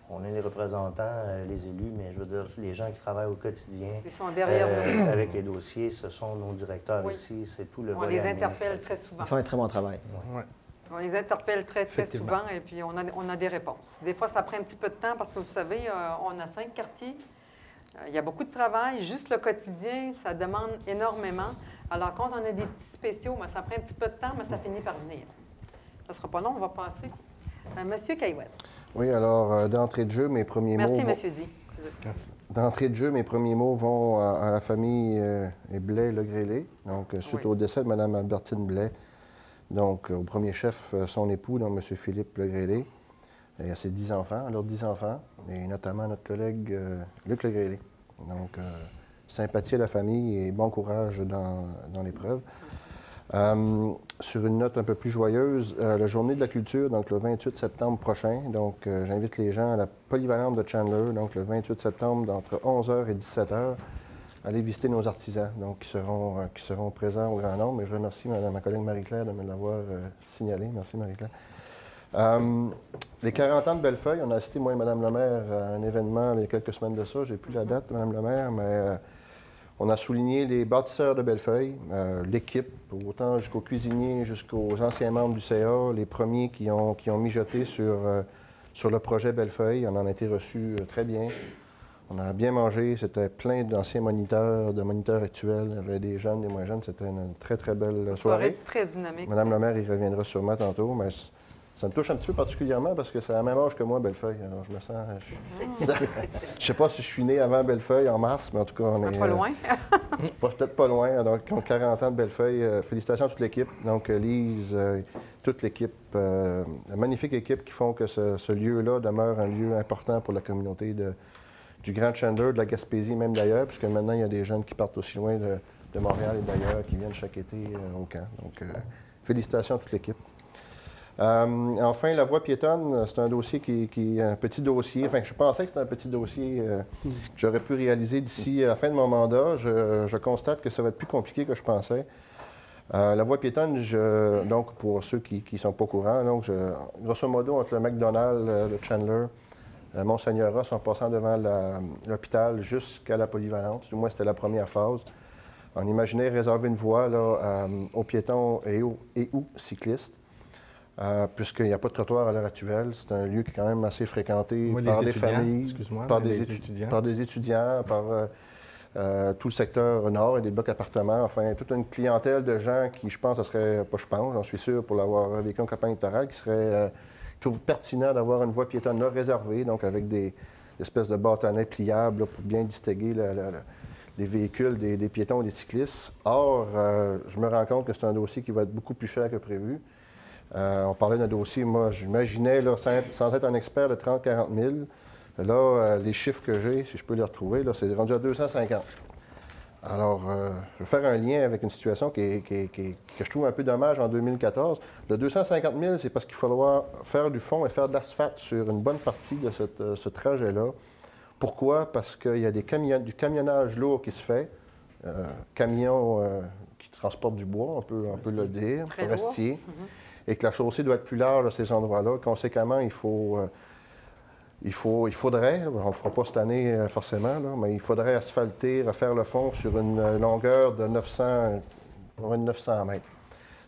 on est les représentants, les élus, mais je veux dire, les gens qui travaillent au quotidien ils sont derrière avec les dossiers, ce sont nos directeurs ici, c'est tout le volet. On les interpelle très souvent. Ils font un très bon travail. Ouais. On les interpelle très souvent et puis on a des réponses. Des fois, ça prend un petit peu de temps parce que, vous savez, on a 5 quartiers. Il y a beaucoup de travail. Juste le quotidien, ça demande énormément. Alors, quand on a des petits spéciaux, bien, ça prend un petit peu de temps, mais ça finit par venir. Ça ne sera pas long, on va passer. Monsieur Caillouette. Oui, alors, d'entrée de jeu, mes premiers mots... Merci, Monsieur Di. D'entrée de jeu, mes premiers mots vont à la famille Blais-Legrélé. Donc, suite au décès de Mme Albertine Blais, donc, au premier chef, son époux, donc M. Philippe Legrélé, et à ses 10 enfants, leurs 10 enfants, et notamment notre collègue Luc Legrélé. Donc, sympathie à la famille et bon courage dans l'épreuve. Sur une note un peu plus joyeuse, la Journée de la culture, donc le 28 septembre prochain. Donc, j'invite les gens à la polyvalente de Chandler, donc le 28 septembre, entre 11h et 17h, aller visiter nos artisans, donc qui seront présents au grand nombre. Et je remercie ma collègue Marie-Claire de me l'avoir signalé. Merci, Marie-Claire. Les 40 ans de Bellefeuille, on a assisté, moi et Mme le maire, à un événement il y a quelques semaines de ça. Je n'ai plus la date, Mme le maire, mais on a souligné les bâtisseurs de Bellefeuille, l'équipe, autant jusqu'aux cuisiniers, jusqu'aux anciens membres du CA, les premiers qui ont mijoté sur le projet Bellefeuille. On en a été reçus très bien. On a bien mangé. C'était plein d'anciens moniteurs, de moniteurs actuels. Il y avait des jeunes, des moins jeunes. C'était une très, très belle soirée. Très dynamique. Mme le maire, il reviendra sûrement tantôt, mais ça me touche un petit peu particulièrement parce que c'est à la même âge que moi, Bellefeuille. Alors, je me sens... Je ne sais pas si je suis né avant Bellefeuille, en mars, mais en tout cas, on est... Pas loin. Peut-être pas loin. Donc, 40 ans de Bellefeuille. Félicitations à toute l'équipe. Donc, Lise, toute l'équipe, la magnifique équipe qui font que ce lieu-là demeure un lieu important pour la communauté du Grand Chandler, de la Gaspésie, même d'ailleurs, puisque maintenant, il y a des jeunes qui partent aussi loin de Montréal et d'ailleurs, qui viennent chaque été au camp. Donc, félicitations à toute l'équipe. Enfin, la voie piétonne, c'est un dossier qui est un petit dossier. Enfin, je pensais que c'était un petit dossier que j'aurais pu réaliser d'ici à la fin de mon mandat. Je constate que ça va être plus compliqué que je pensais. La voie piétonne, donc pour ceux qui ne sont pas au courant, donc grosso modo, entre le McDonald's, le Chandler, Monseigneur-Ross, en passant devant l'hôpital jusqu'à la polyvalente, du moins c'était la première phase, on imaginait réserver une voie là, aux piétons et aux cyclistes. Puisqu'il n'y a pas de trottoir à l'heure actuelle. C'est un lieu qui est quand même assez fréquenté par des familles, par des étudiants, par tout le secteur nord et des blocs appartements. Enfin, toute une clientèle de gens qui, je pense, j'en suis sûr, pour l'avoir vécu en campagne électorale, qui trouve pertinent d'avoir une voie piétonne là réservée, donc avec des espèces de bâtonnets pliables là, pour bien distinguer les véhicules des piétons et des cyclistes. Or, je me rends compte que c'est un dossier qui va être beaucoup plus cher que prévu. On parlait d'un dossier, moi, j'imaginais, sans être un expert, de 30-40 000. Là, les chiffres que j'ai, si je peux les retrouver, là, c'est rendu à 250. Alors, je vais faire un lien avec une situation que je trouve un peu dommage en 2014. Le 250 000, c'est parce qu'il va falloir faire du fond et faire de l'asphalte sur une bonne partie de ce trajet-là. Pourquoi? Parce qu'il y a du camionnage lourd qui se fait, camions qui transportent du bois, on peut le dire, forestier. Et que la chaussée doit être plus large à ces endroits-là. Conséquemment, il faudrait, on ne le fera pas cette année forcément, là, mais il faudrait asphalter, refaire le fond sur une longueur de 900 mètres.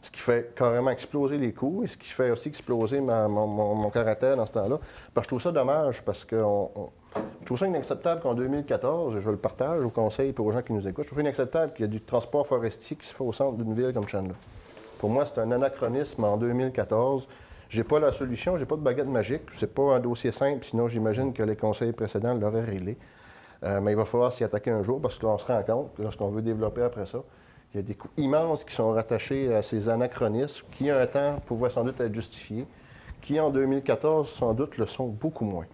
Ce qui fait carrément exploser les coûts et ce qui fait aussi exploser mon caractère dans ce temps-là. Parce que je trouve ça dommage parce que je trouve ça inacceptable qu'en 2014, je le partage au conseil et aux gens qui nous écoutent, je trouve inacceptable qu'il y ait du transport forestier qui se fait au centre d'une ville comme Chandler. Pour moi, c'est un anachronisme en 2014. Je n'ai pas la solution, je n'ai pas de baguette magique. Ce n'est pas un dossier simple, sinon j'imagine que les conseils précédents l'auraient réglé. Mais il va falloir s'y attaquer un jour parce qu'on se rend compte, lorsqu'on veut développer après ça, il y a des coûts immenses qui sont rattachés à ces anachronismes qui, un temps, pouvaient sans doute être justifiés, qui, en 2014, sans doute, le sont beaucoup moins.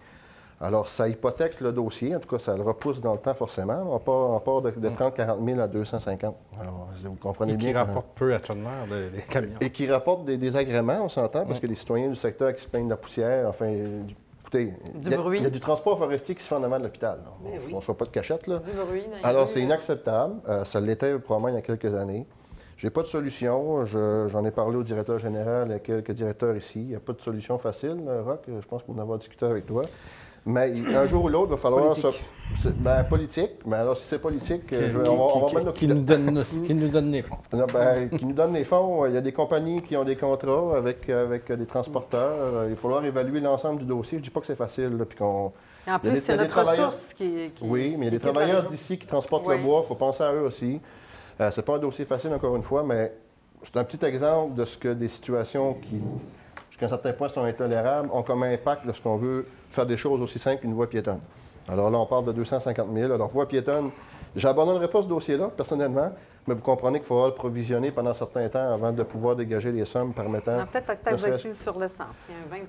Alors, ça hypothèque le dossier, en tout cas, ça le repousse dans le temps forcément. On part de 30-40 000 à 250. Alors, vous comprenez bien. Et qui rapporte peu à Chandler, les camions. Et qui rapporte des agréments, on s'entend, parce que les citoyens du secteur qui se plaignent de la poussière, enfin, écoutez, il y a du transport forestier qui se fait en avant de l'hôpital. On ne se fait pas de cachette, là. Du bruit. Alors, c'est inacceptable. Ça l'était probablement il y a quelques années. J'ai pas de solution. J'en ai parlé au directeur général, à quelques directeurs ici. Il n'y a pas de solution facile, Roch. Je pense qu'on en avoir discuté avec toi. Mais un jour ou l'autre, il va falloir... Politique. Mais alors, si c'est politique, on va mettre nos... Qui nous donne les fonds. Qui nous donne les fonds. Il y a des compagnies qui ont des contrats avec des transporteurs. Il va falloir évaluer l'ensemble du dossier. Je ne dis pas que c'est facile. Là, puis en plus, c'est notre ressource qui... Oui, mais il y a des travailleurs d'ici qui transportent le bois. Il faut penser à eux aussi. C'est pas un dossier facile, encore une fois, mais c'est un petit exemple de ce que des situations qui... jusqu'à un certain point sont intolérables, ont comme impact lorsqu'on veut faire des choses aussi simples qu'une voie piétonne. Alors là, on parle de 250 000. Alors, voie piétonne, j'abandonnerai pas ce dossier-là, personnellement, mais vous comprenez qu'il faudra le provisionner pendant un certain temps avant de pouvoir dégager les sommes permettant... Peut-être la taxe d'accise sur l'essence. Il y a un 20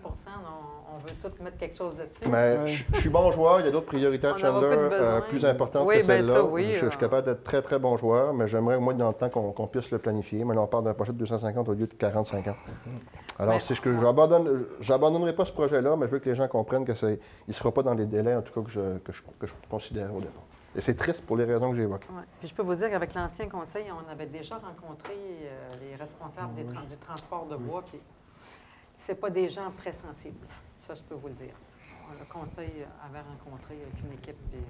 on on veut tous mettre quelque chose là-dessus. Mais je suis bon joueur, il y a d'autres priorités à Chandler plus importantes que celle-là. Je suis capable d'être très, très bon joueur, mais j'aimerais au moins dans le temps qu'on puisse le planifier. Maintenant, on parle d'un projet de 250 au lieu de 40-50. Alors, si je n'abandonnerai pas ce projet-là, mais je veux que les gens comprennent qu'il ne sera pas dans les délais, en tout cas, que je considère au départ. Et c'est triste pour les raisons que j'évoque. Ouais. Puis je peux vous dire qu'avec l'ancien conseil, on avait déjà rencontré les responsables du transport de bois, puis c'est pas des gens très sensibles. Ça, je peux vous le dire. Le conseil avait rencontré une équipe. Puis...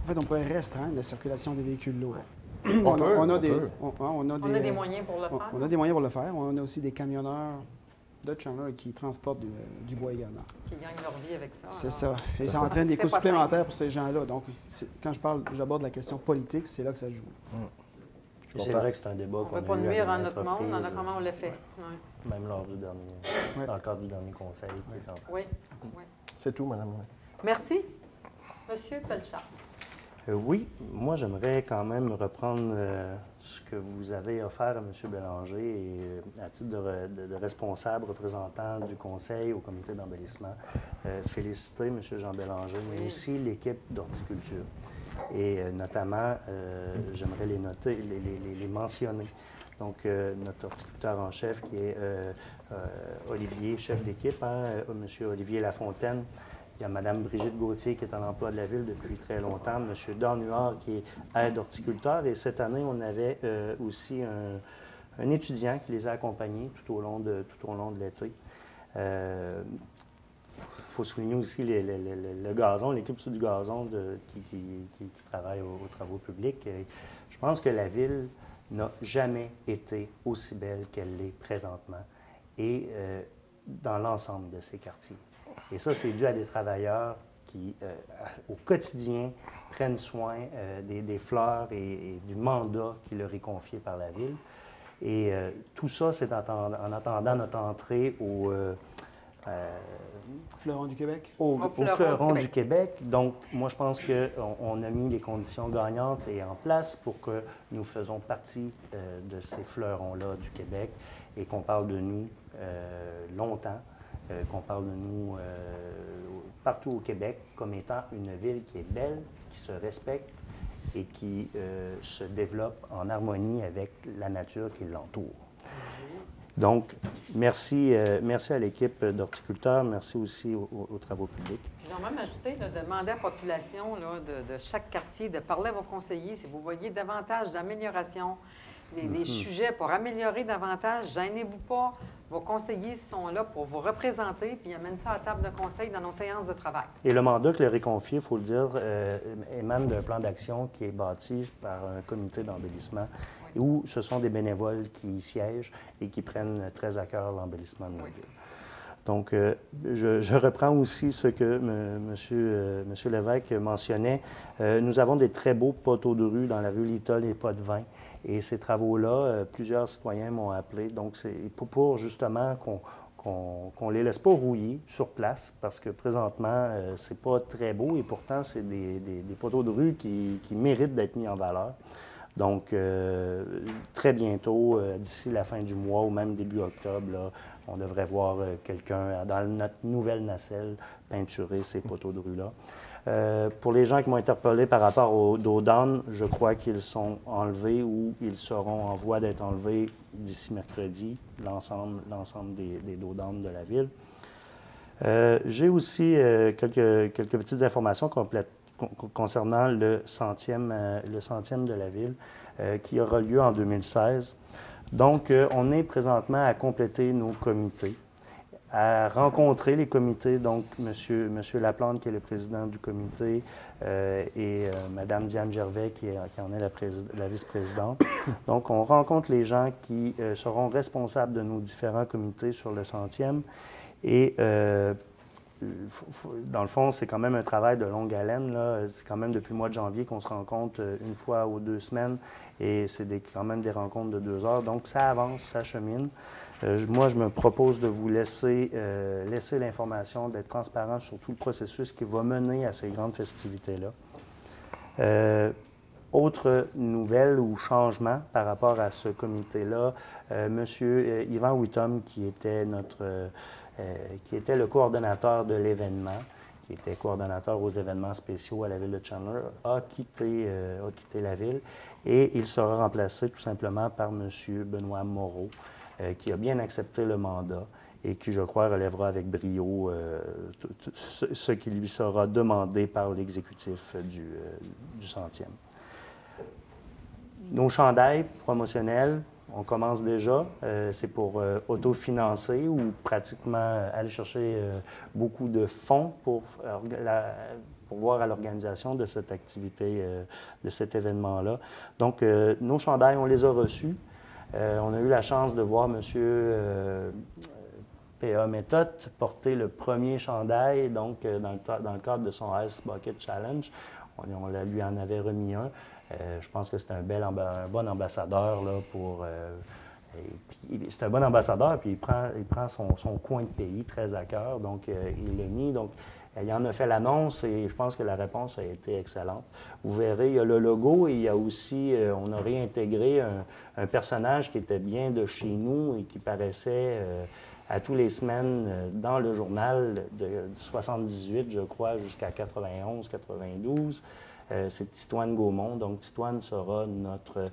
En fait, on pourrait restreindre la circulation des véhicules lourds. Ouais. On a des moyens pour le faire. On a des moyens pour le faire. On a aussi des camionneurs de Chandler qui transportent du bois également. Qui gagnent leur vie avec ça. C'est ça. Et ça entraîne des coûts supplémentaires pour ces gens-là. Donc, quand j'aborde la question politique, c'est là que ça se joue. C'est vrai que c'est un débat qu'on a eu. On ne veut pas nuire à notre monde, on a comment on l'a fait. Ouais. Même lors du dernier, dans le cadre du dernier conseil. Oui. C'est tout, Madame. Merci. Monsieur Pelchard. Oui, moi j'aimerais quand même reprendre ce que vous avez offert à M. Bélanger et à titre de responsable, représentant du conseil au comité d'embellissement, féliciter M. Jean Bélanger, mais aussi l'équipe d'horticulture. Et notamment, j'aimerais les noter, les mentionner. Donc, notre horticulteur en chef qui est Olivier, chef d'équipe, M. Olivier Lafontaine. Il y a Mme Brigitte Gauthier qui est à l'emploi de la Ville depuis très longtemps, M. Don Huard qui est aide horticulteur. Et cette année, on avait aussi un étudiant qui les a accompagnés tout au long de l'été. Il faut souligner aussi le gazon, l'équipe du gazon qui travaille aux travaux publics. Et je pense que la Ville n'a jamais été aussi belle qu'elle l'est présentement et dans l'ensemble de ses quartiers. Et ça, c'est dû à des travailleurs qui, au quotidien, prennent soin des fleurs et du mandat qui leur est confié par la Ville. Et tout ça, c'est en attendant notre entrée au Fleuron du Québec. Au Fleuron du Québec. Donc, moi, je pense qu'on a mis les conditions gagnantes et en place pour que nous faisons partie de ces fleurons-là du Québec et qu'on parle de nous longtemps. Qu'on parle de nous partout au Québec comme étant une ville qui est belle, qui se respecte et qui se développe en harmonie avec la nature qui l'entoure. Donc, merci à l'équipe d'horticulteurs, merci aussi aux travaux publics. Ils ont même ajouté de demander à la population de chaque quartier de parler à vos conseillers si vous voyez davantage d'amélioration, des sujets pour améliorer davantage, gênez-vous pas. Vos conseillers sont là pour vous représenter, puis ils amènent ça à la table de conseil dans nos séances de travail. Et le mandat que leur est confié, il faut le dire, émane d'un plan d'action qui est bâti par un comité d'embellissement, où ce sont des bénévoles qui y siègent et qui prennent très à cœur l'embellissement de notre ville. Donc, je reprends aussi ce que M. Lévesque mentionnait. Nous avons des très beaux poteaux de rue dans la rue Little et Potvin. Et ces travaux-là, plusieurs citoyens m'ont appelé. Donc, c'est pour justement qu'on ne les laisse pas rouiller sur place, parce que présentement, c'est pas très beau et pourtant, c'est des poteaux de rue qui méritent d'être mis en valeur. Donc, très bientôt, d'ici la fin du mois ou même début octobre, là, on devrait voir quelqu'un dans notre nouvelle nacelle peinturer ces poteaux de rue-là. Pour les gens qui m'ont interpellé par rapport aux dos d'âne, je crois qu'ils sont enlevés ou ils seront en voie d'être enlevés d'ici mercredi, l'ensemble des dos d'âne de la ville. J'ai aussi quelques petites informations concernant le centième de la ville qui aura lieu en 2016. Donc, on est présentement à compléter nos comités, à rencontrer les comités, donc M. Laplante, qui est le président du comité, et Mme Diane Gervais, qui en est la vice-présidente. Donc, on rencontre les gens qui seront responsables de nos différents comités sur le centième. Et dans le fond, c'est quand même un travail de longue haleine. C'est quand même depuis le mois de janvier qu'on se rencontre une fois ou 2 semaines. Et c'est quand même des rencontres de 2 heures. Donc, ça avance, ça chemine. Moi, je me propose de vous laisser l'information, d'être transparent sur tout le processus qui va mener à ces grandes festivités-là. Autre nouvelle ou changement par rapport à ce comité-là, M. Yvan Wittom, qui était le coordonnateur de l'événement, qui était coordonnateur aux événements spéciaux à la ville de Chandler, a quitté la ville et il sera remplacé tout simplement par M. Benoît Moreau, qui a bien accepté le mandat et qui, je crois, relèvera avec brio ce qui lui sera demandé par l'exécutif du 100e. Nos chandails promotionnels, on commence déjà. C'est pour autofinancer ou pratiquement aller chercher beaucoup de fonds pour voir à l'organisation de cette activité, de cet événement-là. Donc, nos chandails, on les a reçus. On a eu la chance de voir M. P.A. Méthode porter le premier chandail, donc dans le cadre de son Ice Bucket Challenge. On lui en avait remis un. Je pense que c'est un bon ambassadeur là, c'est un bon ambassadeur, puis il prend son coin de pays très à cœur, donc il l'a mis. Donc, il en a fait l'annonce et je pense que la réponse a été excellente. Vous verrez, il y a le logo et il y a aussi, on a réintégré un personnage qui était bien de chez nous et qui paraissait à tous les semaines dans le journal de 78, je crois, jusqu'à 91, 92. C'est Titoine Gaumont. Donc, Titoine sera notre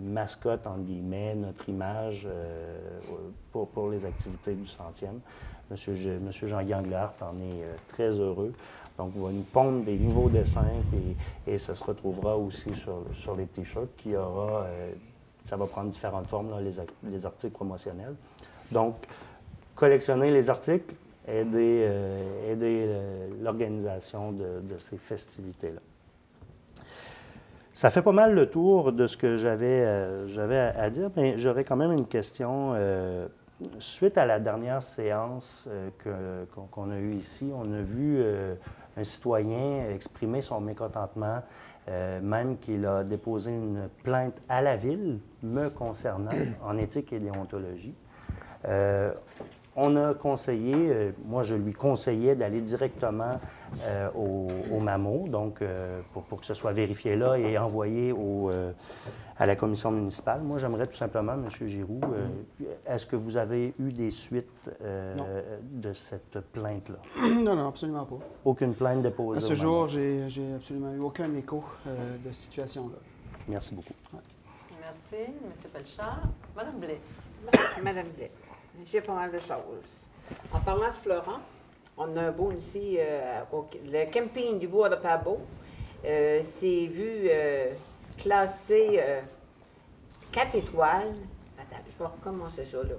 mascotte, entre guillemets, notre image pour les activités du 100e. Monsieur Jean-Guy Anglart en est très heureux. Donc, il va nous pondre des nouveaux dessins et ça se retrouvera aussi sur les T-shirts qui aura, ça va prendre différentes formes, là, les articles promotionnels. Donc, collectionner les articles, aider l'organisation de ces festivités-là. Ça fait pas mal le tour de ce que j'avais à dire, mais j'aurais quand même une question. Suite à la dernière séance qu'on a eue ici, on a vu un citoyen exprimer son mécontentement, même qu'il a déposé une plainte à la ville me concernant en éthique et déontologie. On a conseillé, moi je lui conseillais d'aller directement au MAMO, donc pour que ce soit vérifié là et envoyé à la commission municipale. Moi j'aimerais tout simplement, M. Giroux, est-ce que vous avez eu des suites de cette plainte-là? Non, absolument pas. Aucune plainte déposée? À ce jour, j'ai absolument eu aucun écho de cette situation-là. Merci beaucoup. Ouais. Merci, M. Pelchard. Mme Blais. Madame Blais. J'ai pas mal de choses. En parlant de Florent, on a un beau ici, le camping du bois de Pabot s'est vu classé 4 étoiles. Attends, je vais recommencer ça là.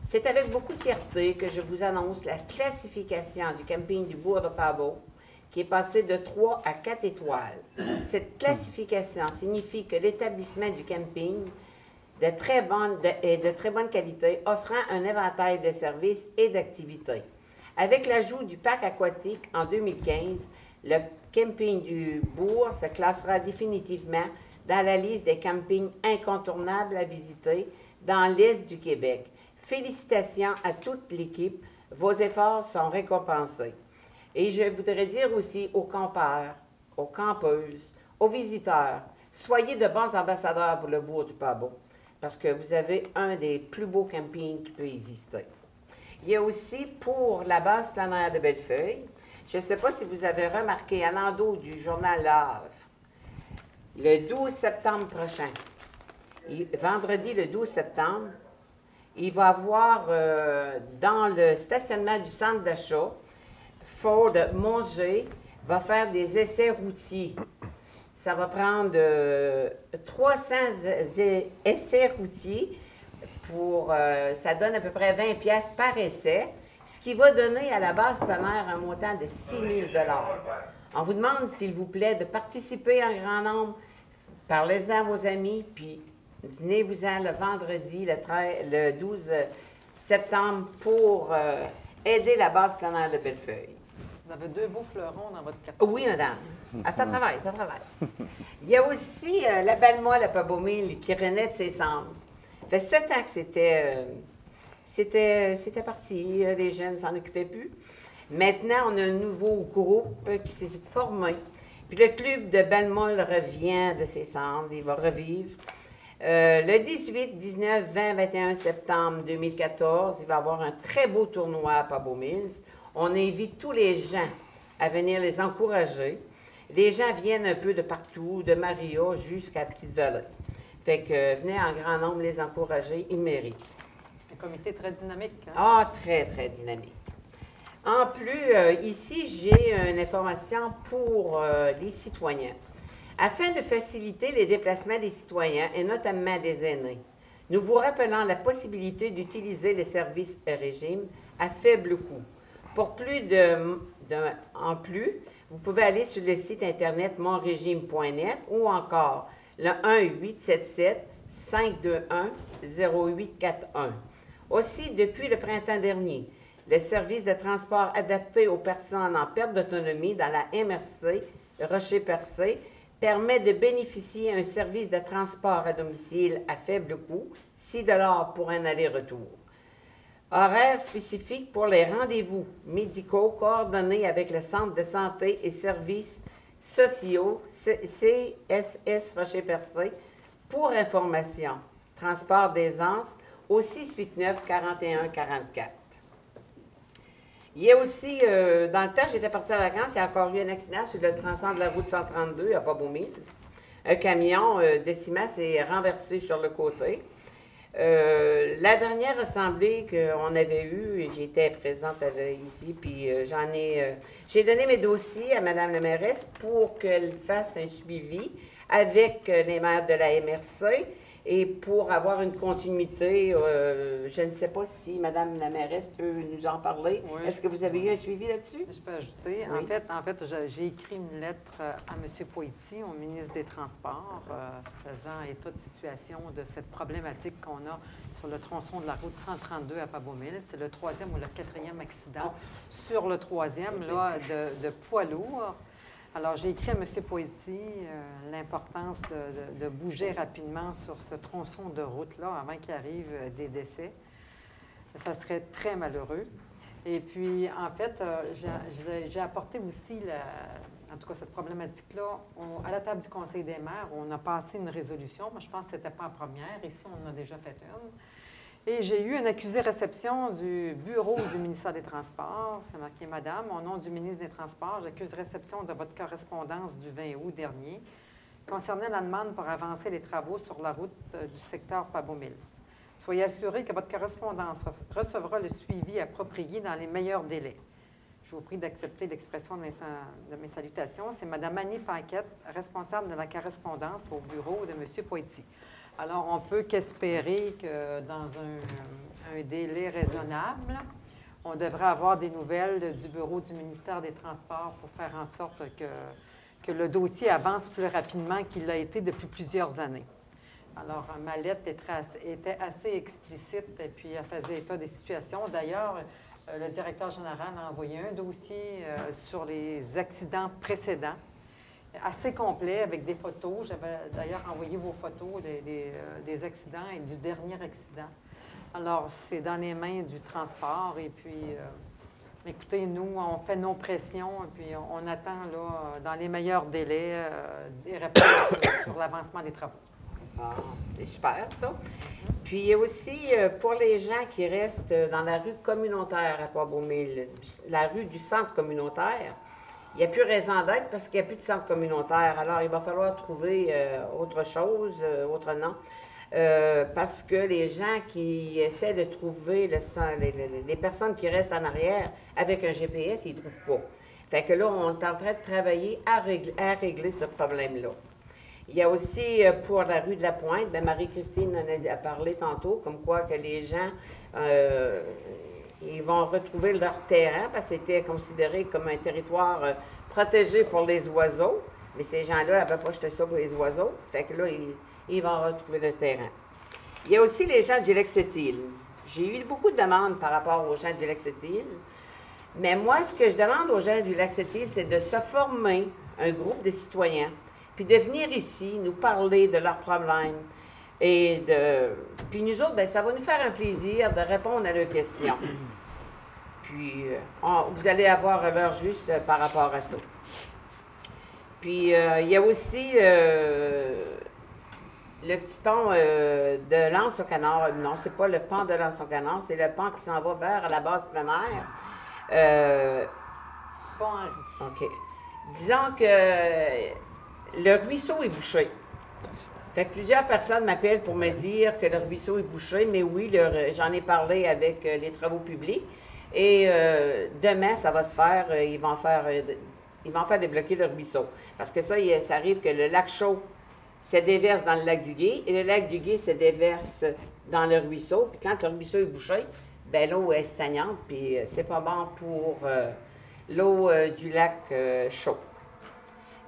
C'est avec beaucoup de fierté que je vous annonce la classification du camping du bois de Pabot qui est passé de 3 à 4 étoiles. Cette classification signifie que l'établissement du camping de très bonne qualité, offrant un éventail de services et d'activités. Avec l'ajout du parc aquatique en 2015, le camping du Bourg se classera définitivement dans la liste des campings incontournables à visiter dans l'Est du Québec. Félicitations à toute l'équipe. Vos efforts sont récompensés. Et je voudrais dire aussi aux campeurs, aux campeuses, aux visiteurs, soyez de bons ambassadeurs pour le Bourg du Pabot, parce que vous avez un des plus beaux campings qui peut exister. Il y a aussi pour la base plein air de Bellefeuille, je ne sais pas si vous avez remarqué à l'endos du journal L'Havre, le 12 septembre prochain, vendredi le 12 septembre, il va y avoir dans le stationnement du centre d'achat, Ford Montgé va faire des essais routiers. Ça va prendre 300 essais routiers pour... ça donne à peu près 20 pièces par essai, ce qui va donner à la base plein air un montant de 6 000 $. On vous demande, s'il vous plaît, de participer en grand nombre. Parlez-en à vos amis, puis venez-vous-en le vendredi, le 12 septembre, pour aider la base plein air de Bellefeuille. Vous avez 2 beaux fleurons dans votre quartier. Oui, madame. Ah, ça travaille, ça travaille. Il y a aussi la Belle-Molle à Pabomil qui renaît de ses cendres. Ça fait 7 ans que c'était parti. Les jeunes ne s'en occupaient plus. Maintenant, on a un nouveau groupe qui s'est formé. Puis le club de Belmont revient de ses cendres, il va revivre. Le 18, 19, 20, 21 septembre 2014, il va y avoir un très beau tournoi à Pabot Mills. On invite tous les gens à venir les encourager. Les gens viennent un peu de partout, de Maria jusqu'à Petite-Vallée. Fait que venez en grand nombre les encourager, ils méritent. Un comité très dynamique. Hein? Ah, très, très dynamique. En plus, ici, j'ai une information pour les citoyens. Afin de faciliter les déplacements des citoyens, et notamment des aînés, nous vous rappelons la possibilité d'utiliser les services régime à faible coût. En plus, vous pouvez aller sur le site Internet monrégime.net ou encore le 1-877-521-0841. Aussi, depuis le printemps dernier, le service de transport adapté aux personnes en perte d'autonomie dans la MRC Rocher-Percé permet de bénéficier d'un service de transport à domicile à faible coût, 6 $ pour un aller-retour. Horaires spécifiques pour les rendez-vous médicaux coordonnés avec le Centre de santé et services sociaux CSS Rocher-Percé pour information. Transport d'aisance au 689-4144. Il y a aussi, dans le temps, j'étais partie en vacances, il y a encore eu un accident sur le tronçon de la route 132 à Pabot Mills. Un camion de ciment s'est renversé sur le côté. La dernière assemblée qu'on avait eue, j'étais présente ici, puis j'ai donné mes dossiers à Mme la mairesse pour qu'elle fasse un suivi avec les maires de la MRC et pour avoir une continuité. Je ne sais pas si Mme la mairesse peut nous en parler. Oui. Est-ce que vous avez eu un suivi là-dessus? Je peux ajouter. Oui. En fait, j'ai écrit une lettre à M. Poitiers, au ministre des Transports, faisant état de situation de cette problématique qu'on a sur le tronçon de la route 132 à Pabot Mills. C'est le 3e ou le 4e accident sur le 3e là, de poids lourds. Alors, j'ai écrit à M. Poitiers l'importance de bouger rapidement sur ce tronçon de route-là avant qu'il arrive des décès. Ça serait très malheureux. Et puis, en fait, j'ai apporté aussi, en tout cas, cette problématique-là. À la table du Conseil des maires, on a passé une résolution. Moi, je pense que ce n'était pas en première. Ici, on en a déjà fait une. Et j'ai eu une accusé-réception du bureau du ministère des Transports. C'est marqué « Madame, au nom du ministre des Transports, j'accuse réception de votre correspondance du 20 août dernier concernant la demande pour avancer les travaux sur la route du secteur Pabot Mills. Soyez assurés que votre correspondance recevra le suivi approprié dans les meilleurs délais. Je vous prie d'accepter l'expression de mes salutations. C'est Mme Annie Paquette, responsable de la correspondance au bureau de M. Poitiers. » Alors, on ne peut qu'espérer que dans un délai raisonnable, on devrait avoir des nouvelles du bureau du ministère des Transports pour faire en sorte que le dossier avance plus rapidement qu'il l'a été depuis plusieurs années. Alors, ma lettre était assez explicite et puis elle faisait état des situations. D'ailleurs, le directeur général a envoyé un dossier sur les accidents précédents, assez complet, avec des photos. J'avais d'ailleurs envoyé vos photos des accidents et du dernier accident. Alors, c'est dans les mains du transport. Et puis, écoutez, nous, on fait nos pressions et puis on attend, là, dans les meilleurs délais, des réponses sur l'avancement des travaux. Ah, c'est super, ça. Puis, il y a aussi, pour les gens qui restent dans la rue communautaire à Pabot Mills, la rue du centre communautaire, il n'y a plus raison d'être parce qu'il n'y a plus de centre communautaire. Alors, il va falloir trouver autre chose, autre nom, parce que les gens qui essaient de trouver les personnes qui restent en arrière avec un GPS, ils ne trouvent pas. Fait que là, on est en train de travailler à régler ce problème-là. Il y a aussi, pour la rue de la Pointe, Marie-Christine en a parlé tantôt, comme quoi que les gens... ils vont retrouver leur terrain parce que c'était considéré comme un territoire protégé pour les oiseaux. Mais ces gens-là n'avaient pas jeté ça pour les oiseaux. Fait que là, ils vont retrouver le terrain. Il y a aussi les gens du Lac-Sept-Îles. J'ai eu beaucoup de demandes par rapport aux gens du Lac-Sept-Îles. Mais moi, ce que je demande aux gens du Lac-Sept-Îles, c'est de se former un groupe de citoyens, puis de venir ici nous parler de leurs problèmes. Puis nous autres, bien, ça va nous faire un plaisir de répondre à leurs questions. Puis vous allez avoir l'heure juste par rapport à ça. Puis, il y a aussi le petit pont de L'Anse-au-Canard. Non, c'est pas le pont de L'Anse-au-Canard, c'est le pont qui s'en va vers la base plein air. Pont Henri. OK. Disons que le ruisseau est bouché. Fait que plusieurs personnes m'appellent pour me dire que le ruisseau est bouché, mais oui, j'en ai parlé avec les travaux publics. Et demain, ça va se faire, ils vont faire débloquer le ruisseau. Parce que ça arrive que le lac Chaud se déverse dans le lac du Gué et le lac du Gué se déverse dans le ruisseau. Puis quand le ruisseau est bouché, ben l'eau est stagnante, puis c'est pas bon pour l'eau du lac Chaud.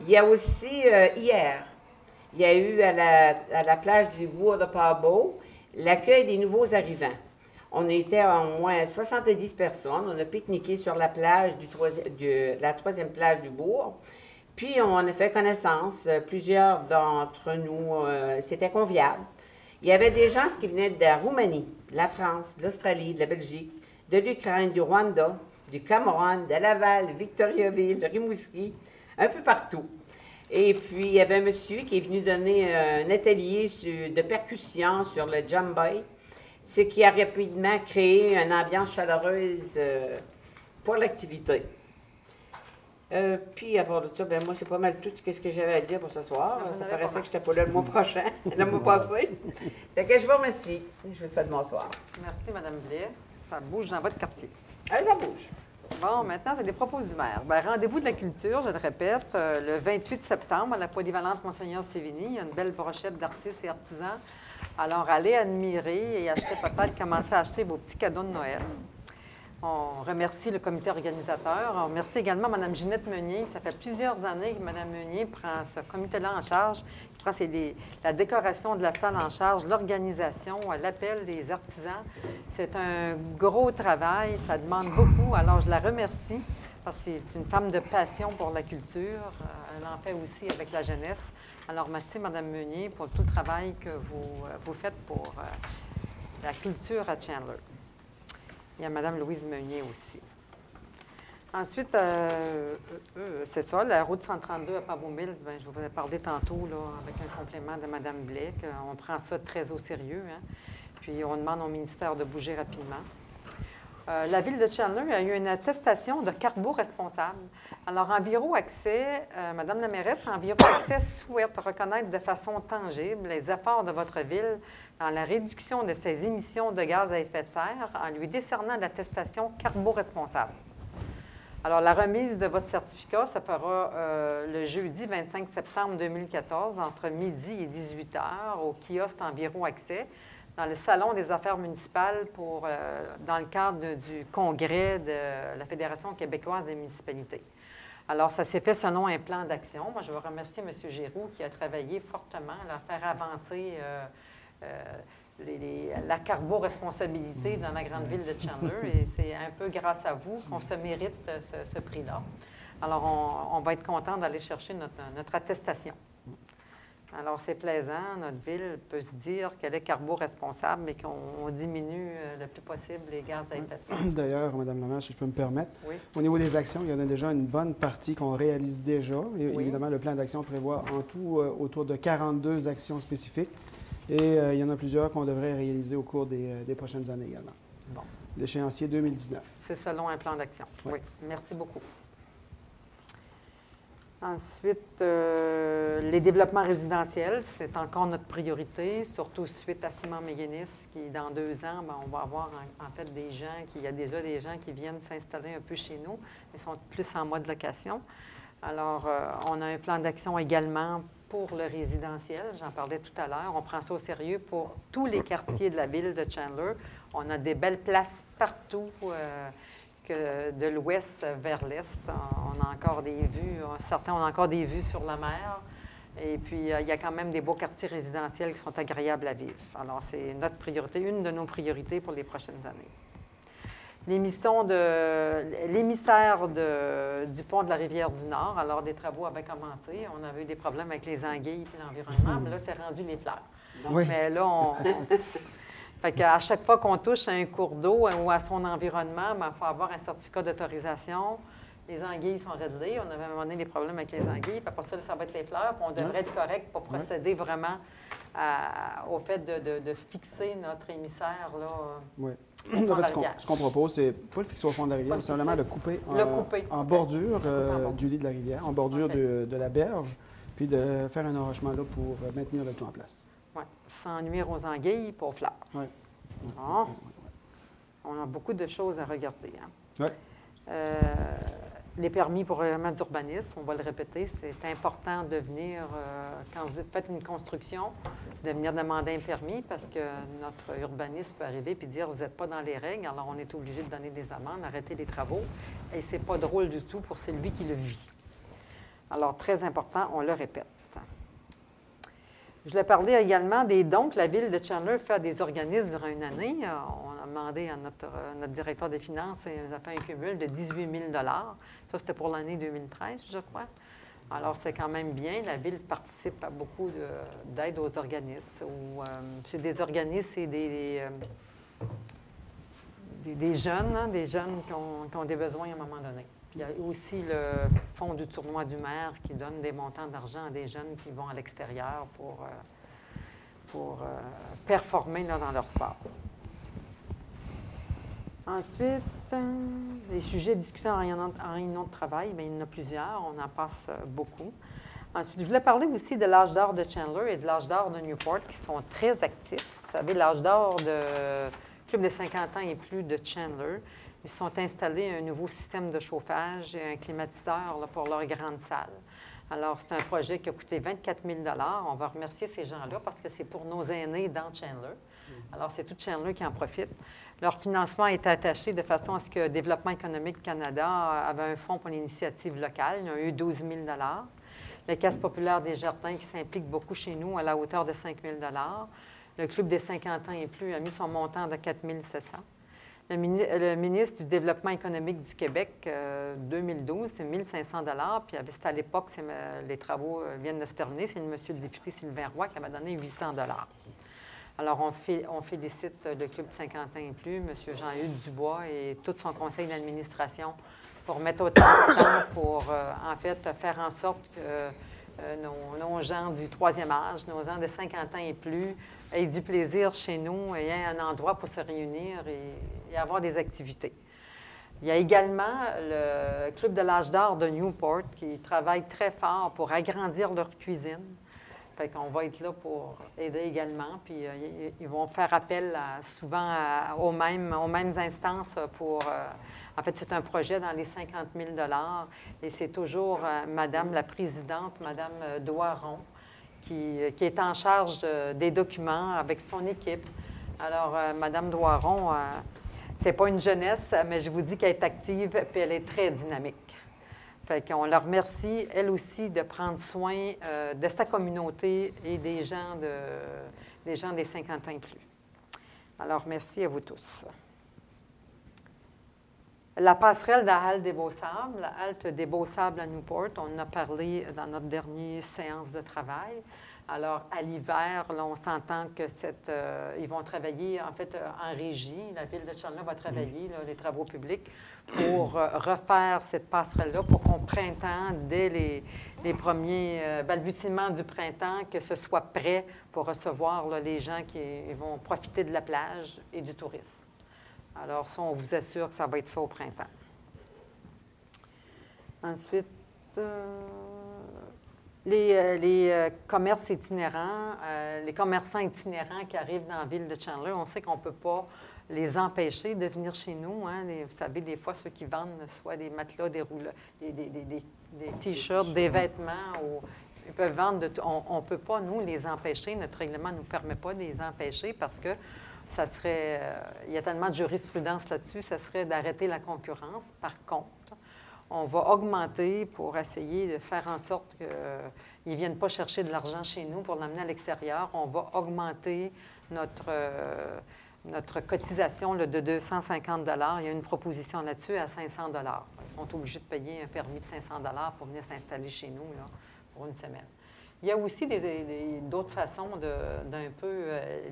Il y a aussi, hier, il y a eu à la plage du bois de Pabot l'accueil des nouveaux arrivants. On était au moins 70 personnes. On a pique-niqué sur la plage la troisième plage du bourg. Puis, on a fait connaissance. Plusieurs d'entre nous, c'était convivial. Il y avait des gens qui venaient de la Roumanie, de la France, de l'Australie, de la Belgique, de l'Ukraine, du Rwanda, du Cameroun, de Laval, Victoriaville, de Rimouski, un peu partout. Et puis, il y avait un monsieur qui est venu donner un atelier de percussion sur le djembé, ce qui a rapidement créé une ambiance chaleureuse pour l'activité. Puis, à part de ça, ben moi, c'est pas mal tout ce que j'avais à dire pour ce soir. Ça paraissait que je n'étais pas là le mois prochain, le mois passé. Fait que je vous remercie. Je vous souhaite bonsoir. Merci, Mme Blais. Ça bouge dans votre quartier. Allez, ça bouge. Bon, maintenant, c'est des propos d'hiver. Ben, rendez-vous de la culture, je le répète, le 28 septembre à la polyvalente Monseigneur Sévigny. Il y a une belle brochette d'artistes et artisans. Alors, allez admirer et acheter peut-être, commencer à acheter vos petits cadeaux de Noël. On remercie le comité organisateur. On remercie également Mme Ginette Meunier. Ça fait plusieurs années que Mme Meunier prend ce comité-là en charge. Qui prend la décoration de la salle en charge, l'organisation, l'appel des artisans. C'est un gros travail. Ça demande beaucoup. Alors, je la remercie parce que c'est une femme de passion pour la culture. Elle en fait aussi avec la jeunesse. Alors, merci, Mme Meunier, pour tout le travail que vous faites pour la culture à Chandler. Il y a Mme Louise Meunier aussi. Ensuite, c'est ça, la route 132 à Pabot-Mills, je vous ai parlé tantôt là, avec un complément de Mme Blais, qu'on prend ça très au sérieux. Hein? Puis, on demande au ministère de bouger rapidement. La Ville de Chandler a eu une attestation de carbo responsable. Alors, Enviro Accès, Mme la mairesse, Enviro Accès souhaite reconnaître de façon tangible les efforts de votre ville dans la réduction de ses émissions de gaz à effet de serre en lui décernant l'attestation carbo responsable. Alors, la remise de votre certificat se fera le jeudi 25 septembre 2014 entre midi et 18 h au kiosque Enviro Accès, dans le Salon des affaires municipales dans le cadre du congrès de la Fédération québécoise des municipalités. Alors, ça s'est fait selon un plan d'action. Moi, je veux remercier M. Giroux qui a travaillé fortement à faire avancer la carbo-responsabilité dans la grande ville de Chandler. Et c'est un peu grâce à vous qu'on se mérite ce prix-là. Alors, on va être content d'aller chercher notre attestation. Alors, c'est plaisant. Notre ville peut se dire qu'elle est carbo-responsable, mais qu'on diminue le plus possible les gaz à effet de serre. D'ailleurs, Mme Lemaire, si je peux me permettre, oui. Au niveau des actions, il y en a déjà une bonne partie qu'on réalise déjà. Et oui. Évidemment, le plan d'action prévoit en tout autour de 42 actions spécifiques. Et il y en a plusieurs qu'on devrait réaliser au cours des prochaines années également. Bon. L'échéancier 2019. C'est selon un plan d'action. Oui. Oui. Merci beaucoup. Ensuite, les développements résidentiels, c'est encore notre priorité, surtout suite à Simon Méguinis, qui, dans 2 ans, on va avoir en fait des gens, il y a déjà des gens qui viennent s'installer un peu chez nous, ils sont plus en mode location. Alors, on a un plan d'action également pour le résidentiel, j'en parlais tout à l'heure. On prend ça au sérieux pour tous les quartiers de la ville de Chandler. On a des belles places partout. De l'ouest vers l'est. On a encore des vues, certains ont encore des vues sur la mer. Et puis, il y a quand même des beaux quartiers résidentiels qui sont agréables à vivre. Alors, c'est notre priorité, une de nos priorités pour les prochaines années. L'émissaire du pont de la Rivière-du-Nord, alors des travaux avaient commencé. On avait eu des problèmes avec les anguilles et l'environnement, mais là, c'est rendu les fleurs. Oui. Mais là, fait qu'à chaque fois qu'on touche à un cours d'eau ou à son environnement, il faut avoir un certificat d'autorisation Les anguilles sont réglées. On avait à un moment donné des problèmes avec les anguilles. Puis après ça va être les fleurs. Puis on devrait être correct pour procéder vraiment au fait de fixer notre émissaire. Oui. En fait, ce qu'on propose, c'est pas le fixer au fond de la rivière, c'est simplement le couper en bordure du lit de la rivière, en bordure de la berge, puis de faire un enrochement là pour maintenir le tout en place. Oui, sans nuire aux anguilles et aux fleurs. Oui. Bon. On a beaucoup de choses à regarder. Hein? Oui. Les permis pour règlement d'urbanisme, on va le répéter, c'est important de venir, quand vous faites une construction, de venir demander un permis parce que notre urbaniste peut arriver et dire « vous n'êtes pas dans les règles », alors on est obligé de donner des amendes, arrêter les travaux, et c'est pas drôle du tout pour celui qui le vit. Alors, très important, on le répète. Je voulais parler également des dons que la Ville de Chandler fait à des organismes durant une année. On a demandé à notre directeur des finances, et on a fait un cumul de 18 000 $. Ça, c'était pour l'année 2013, je crois. Alors, c'est quand même bien. La Ville participe à beaucoup d'aide aux organismes. C'est des organismes, c'est des jeunes, hein, des jeunes qui ont des besoins à un moment donné. Puis il y a aussi le fonds du tournoi du maire qui donne des montants d'argent à des jeunes qui vont à l'extérieur pour performer là, dans leur sport. Ensuite, les sujets discutés en réunion de travail, bien, il y en a plusieurs, on en passe beaucoup. Ensuite, je voulais parler aussi de l'âge d'or de Chandler et de l'âge d'or de Newport qui sont très actifs. Vous savez, l'âge d'or de Club de 50 ans et plus de Chandler. Ils sont installés un nouveau système de chauffage et un climatiseur là, pour leur grande salle. Alors, c'est un projet qui a coûté 24 000 $. On va remercier ces gens-là parce que c'est pour nos aînés dans Chandler. Alors, c'est tout Chandler qui en profite. Leur financement est attaché de façon à ce que Développement économique Canada avait un fonds pour l'initiative locale. Ils ont eu 12 000 $. La Caisse populaire des jardins qui s'implique beaucoup chez nous à la hauteur de 5 000 $. Le Club des 50 ans et plus a mis son montant de 4 700 $. Le ministre du Développement économique du Québec, 2012, c'est 1 500 $. Puis c'était à l'époque, les travaux viennent de se terminer, c'est M. le député Sylvain Roy qui avait donné 800 $. Alors, on félicite le Club de 50 ans et plus, M. Jean-Hugues Dubois et tout son conseil d'administration pour mettre autant de temps pour, en fait, faire en sorte que nos gens du troisième âge, nos gens de 50 ans et plus, aient du plaisir chez nous et aient un endroit pour se réunir et avoir des activités. Il y a également le Club de l'âge d'or de Newport qui travaille très fort pour agrandir leur cuisine. Fait qu'on va être là pour aider également. Puis ils vont faire appel souvent aux mêmes instances pour... en fait, c'est un projet dans les 50 000 $ et c'est toujours Madame la présidente, Madame Doiron, qui est en charge des documents avec son équipe. Alors, Madame Doiron, c'est pas une jeunesse, mais je vous dis qu'elle est active et elle est très dynamique. Fait qu'on la remercie, elle aussi, de prendre soin de sa communauté et des gens des 50 ans et plus. Alors, merci à vous tous. La passerelle de la Halte des Beaux-Sables, la Halte des Beaux-Sables à Newport, on en a parlé dans notre dernière séance de travail. Alors, à l'hiver, là, on s'entend que ils vont travailler, en fait, en régie. La Ville de Chandler va travailler, là, les travaux publics, pour refaire cette passerelle-là pour qu'au printemps, dès les premiers balbutiements du printemps, que ce soit prêt pour recevoir là, les gens qui vont profiter de la plage et du tourisme. Alors, ça, on vous assure que ça va être fait au printemps. Ensuite, les commerces itinérants, les commerçants itinérants qui arrivent dans la ville de Chandler, on sait qu'on ne peut pas les empêcher de venir chez nous. Hein. Vous savez, des fois, ceux qui vendent soit des matelas, des rouleaux, des T-shirts, des vêtements, ils peuvent vendre. On ne peut pas, nous, les empêcher. Notre règlement ne nous permet pas de les empêcher parce que ça serait, il y a tellement de jurisprudence là-dessus, ça serait d'arrêter la concurrence. Par contre, on va augmenter pour essayer de faire en sorte qu'ils ne viennent pas chercher de l'argent chez nous pour l'amener à l'extérieur. On va augmenter notre cotisation là, de 250 $. Il y a une proposition là-dessus à 500 $. Ils sont obligés de payer un permis de 500 $ pour venir s'installer chez nous là, pour une semaine. Il y a aussi d'autres façons d'un peu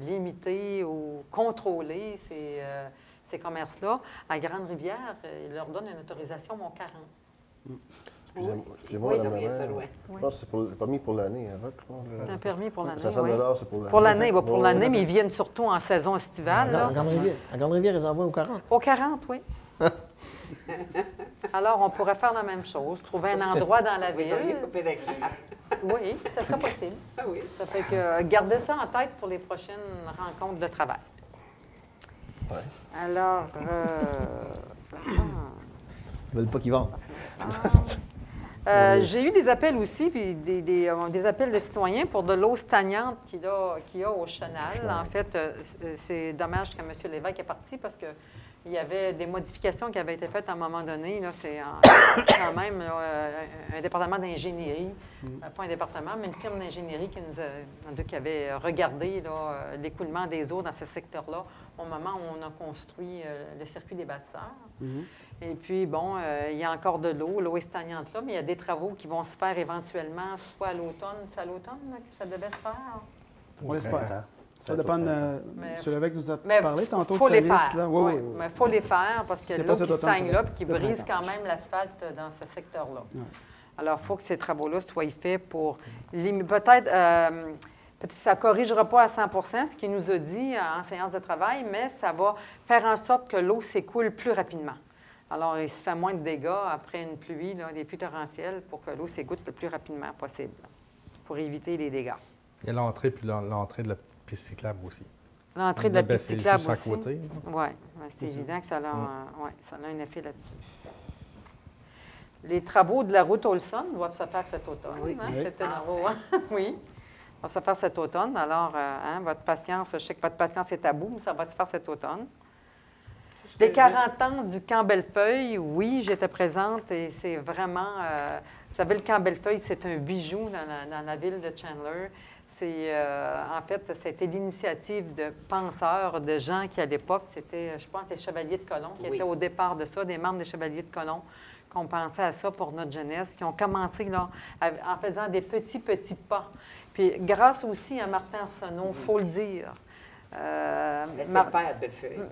limiter ou contrôler ces commerces-là. À Grande-Rivière, ils leur donnent une autorisation Mont 40. Excusez-moi, Madame la maire. Je pense que c'est pas mis pour l'année. C'est un permis pour l'année. 500 $, c'est pour l'année. Pour l'année, pour l'année, mais ils viennent surtout en saison estivale. À Grande-Rivière, ils envoient au 40. Au 40, oui. Alors, on pourrait faire la même chose, trouver un endroit dans la ville. Oui, ça serait possible. Ça fait que gardez ça en tête pour les prochaines rencontres de travail. Ouais. Alors, Ils veulent pas qu'ils vendent. j'ai eu des appels aussi, puis des appels de citoyens pour de l'eau stagnante qu'il y a au Chenal. En fait, c'est dommage que M. Lévesque est parti parce qu'il y avait des modifications qui avaient été faites à un moment donné. C'est quand même un département d'ingénierie, pas un département, mais une firme d'ingénierie qui avait regardé l'écoulement des eaux dans ce secteur-là au moment où on a construit le circuit des bâtisseurs. Et puis, bon, il y a encore de l'eau est stagnante là, mais il y a des travaux qui vont se faire éventuellement, soit à l'automne. C'est à l'automne que ça devait se faire? On l'espère. Ça dépend de... M. Lévesque nous a parlé tantôt de sa liste. Oui, mais il faut les faire parce que l'eau qui stagne là et qui brise quand même l'asphalte dans ce secteur-là. Ouais. Alors, il faut que ces travaux-là soient faits pour... Peut-être ça ne corrigera pas à 100 ce qu'il nous a dit en séance de travail, mais ça va faire en sorte que l'eau s'écoule plus rapidement. Alors, il se fait moins de dégâts après une pluie, des pluies torrentielles, pour que l'eau s'égoutte le plus rapidement possible, pour éviter les dégâts. Il y a l'entrée, puis l'entrée de la piste cyclable aussi. L'entrée de la piste cyclable aussi. À côté. Oui, c'est évident que ça a un effet là-dessus. Les travaux de la route Olson doivent se faire cet automne. Oui, c'était oui. Ça va se faire cet automne. Alors, votre patience, je sais que votre patience est à bout, mais ça va se faire cet automne. Les 40 ans du camp Bellefeuille, oui, j'étais présente et c'est vraiment... vous savez, le camp Bellefeuille, c'est un bijou dans la ville de Chandler. En fait, c'était l'initiative de penseurs, de gens qui, à l'époque, c'était, je pense, les Chevaliers de Colomb, qui étaient au départ de ça, des membres des Chevaliers de Colomb, qui ont pensé à ça pour notre jeunesse, qui ont commencé là, en faisant des petits pas. Puis, grâce aussi à Martin Arsenault, il faut le dire.